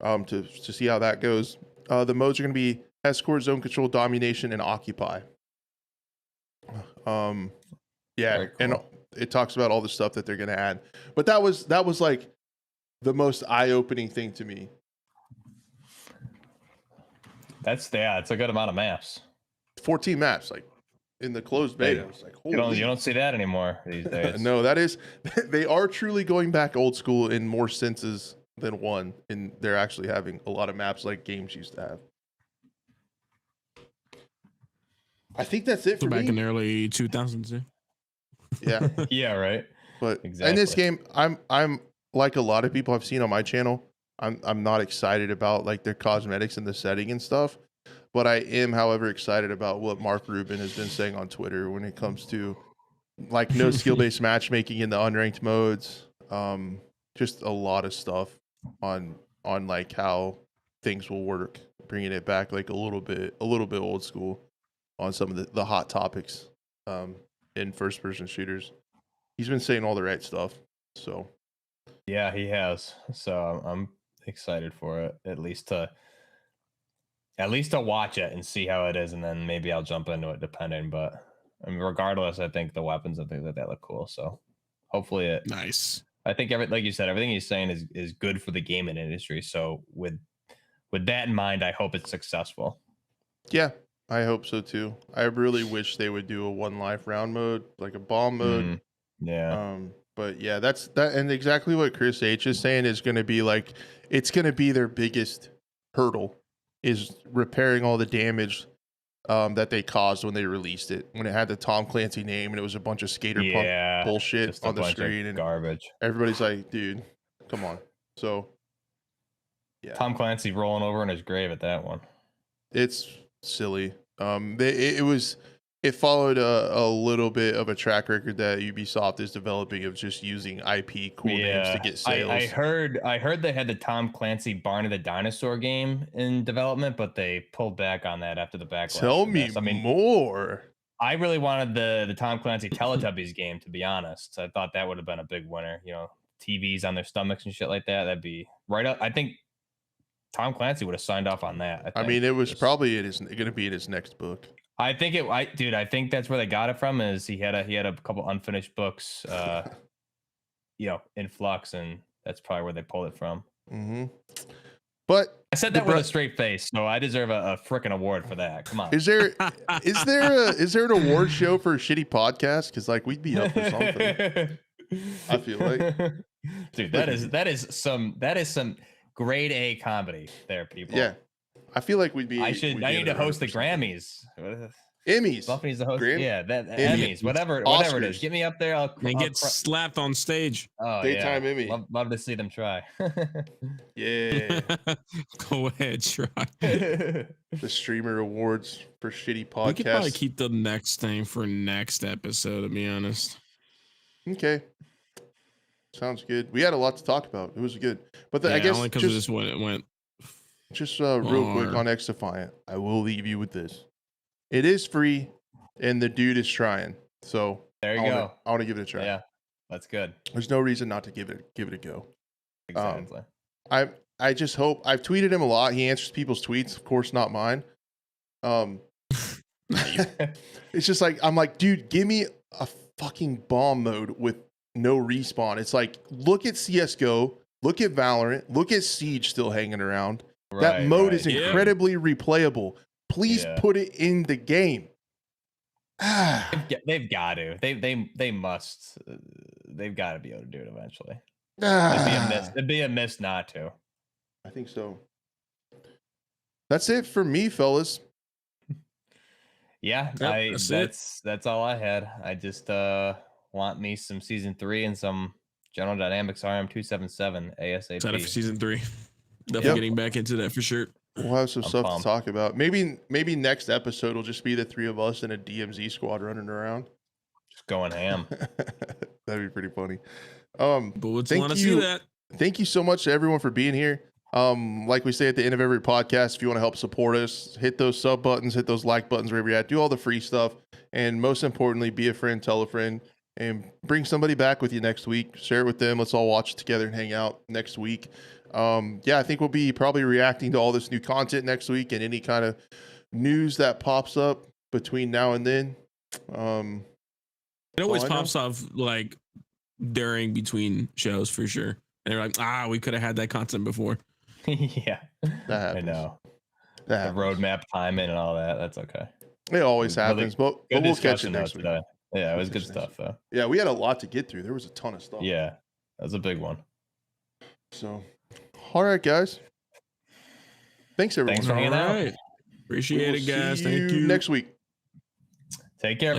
S1: To see how that goes. The modes are going to be escort, zone control, domination, and occupy. Yeah, cool. And it talks about all the stuff that they're going to add. But that was like the most eye-opening thing to me.
S2: It's a good amount of maps.
S1: 14 maps, like in the closed beta. It's like, holy.
S2: You don't see that anymore these days.
S1: No, they are truly going back old school in more senses than one, and they're actually having a lot of maps like games used to have. I think that's it for
S3: back
S1: me.
S3: In the early 2000s.
S1: Yeah.
S2: Yeah, right.
S1: But exactly. In this game, I'm like a lot of people I've seen on my channel. I'm not excited about like their cosmetics and the setting and stuff, but I am, however, excited about what Mark Rubin has been saying on Twitter when it comes to like no skill-based matchmaking in the unranked modes. Just a lot of stuff on like how things will work, bringing it back like a little bit old school on some of the hot topics in first person shooters. He's been saying all the right stuff. So
S2: yeah, he has. So I'm excited for it, at least to watch it and see how it is, and then maybe I'll jump into it depending. But I mean, regardless, I think the weapons and things like that look cool. So hopefully it
S3: nice.
S2: I think like you said, everything he's saying is good for the gaming industry. So with that in mind, I hope it's successful.
S1: Yeah, I hope so too. I really wish they would do a one life round mode, like a bomb mode,
S2: Yeah.
S1: But yeah, that's that, and exactly what Chris H is saying is going to be like, it's going to be their biggest hurdle, is repairing all the damage that they caused when they released it, when it had the Tom Clancy name and it was a bunch of skater punk bullshit on the screen and
S2: garbage.
S1: Everybody's like, dude, come on. So yeah,
S2: Tom Clancy rolling over in his grave at that one.
S1: It's silly. It followed a little bit of a track record that Ubisoft is developing of just using IP cool names to get sales.
S2: I heard they had the Tom Clancy Barney the Dinosaur game in development, but they pulled back on that after the backlash.
S1: Tell me more.
S2: I really wanted the Tom Clancy Teletubbies game, to be honest. I thought that would have been a big winner. You know, TVs on their stomachs and shit like that. That'd be right up. I think Tom Clancy would have signed off on that.
S1: I mean, it was probably going to be in his next book.
S2: I think I think that's where they got it from. Is he had a couple unfinished books, in flux, and that's probably where they pulled it from.
S1: Mm-hmm. But
S2: I said that with a straight face, so I deserve a frickin' award for that. Come on.
S1: Is there an award show for a shitty podcast? Because like we'd be up for something. I feel like,
S2: dude, that is some grade A comedy there, people.
S1: Yeah. I feel like we'd be.
S2: I need to host the Grammys.
S1: Emmys.
S2: Buff needs to host.
S1: Grammy?
S2: Yeah, Emmys, whatever it is. Get me up there. I'll
S3: get slapped on stage.
S1: Oh, daytime Emmy.
S2: Love to see them try.
S1: Yeah.
S3: Go ahead, try.
S1: The streamer awards for shitty podcasts.
S3: We could probably keep the next thing for next episode, to be honest.
S1: Okay. Sounds good. We had a lot to talk about. It was good. But I guess
S3: only because of just when it went.
S1: Just real quick on X Defiant, I will leave you with this. It is free, and the dude is trying. So
S2: there you go.
S1: I want to give it a try.
S2: Yeah, that's good.
S1: There's no reason not to give it a go.
S2: Exactly.
S1: I just hope. I've tweeted him a lot. He answers people's tweets, of course, not mine. It's just like, I'm like, dude, give me a fucking bomb mode with no respawn. It's like, look at CS:GO, look at Valorant, look at Siege still hanging around. That mode is incredibly replayable. Please put it in the game.
S2: They've got to. They must. They've got to be able to do it eventually. It'd be a miss not to.
S1: I think so. That's it for me, fellas.
S2: Yeah, that's all I had. I just want me some season 3 and some General Dynamics RM277 ASAP.
S3: Excited for season 3. Definitely getting back into that for sure.
S1: We'll have some stuff to talk about. Maybe next episode will just be the 3 of us in a DMZ squad running around.
S2: Just going ham.
S1: That'd be pretty funny.
S3: But let's want to see that.
S1: Thank you so much to everyone for being here. Like we say at the end of every podcast, if you want to help support us, hit those sub buttons, hit those like buttons wherever you're at, do all the free stuff. And most importantly, be a friend, tell a friend, and bring somebody back with you next week. Share it with them. Let's all watch it together and hang out next week. I think we'll be probably reacting to all this new content next week and any kind of news that pops up between now and then.
S3: It always pops off like between shows for sure. And they're like, we could have had that content before.
S2: Yeah,
S1: that happens.
S2: I know. The roadmap timing and all that. That's okay.
S1: It always happens, but we'll catch it next week.
S2: Today. Yeah, it was good stuff though.
S1: Yeah, we had a lot to get through. There was a ton of stuff.
S2: Yeah, that was a big one.
S1: So, all right, guys. Thanks, everyone.
S2: Thanks for hanging out.
S3: Appreciate it, guys. Thank you.
S1: Next week.
S2: Take care.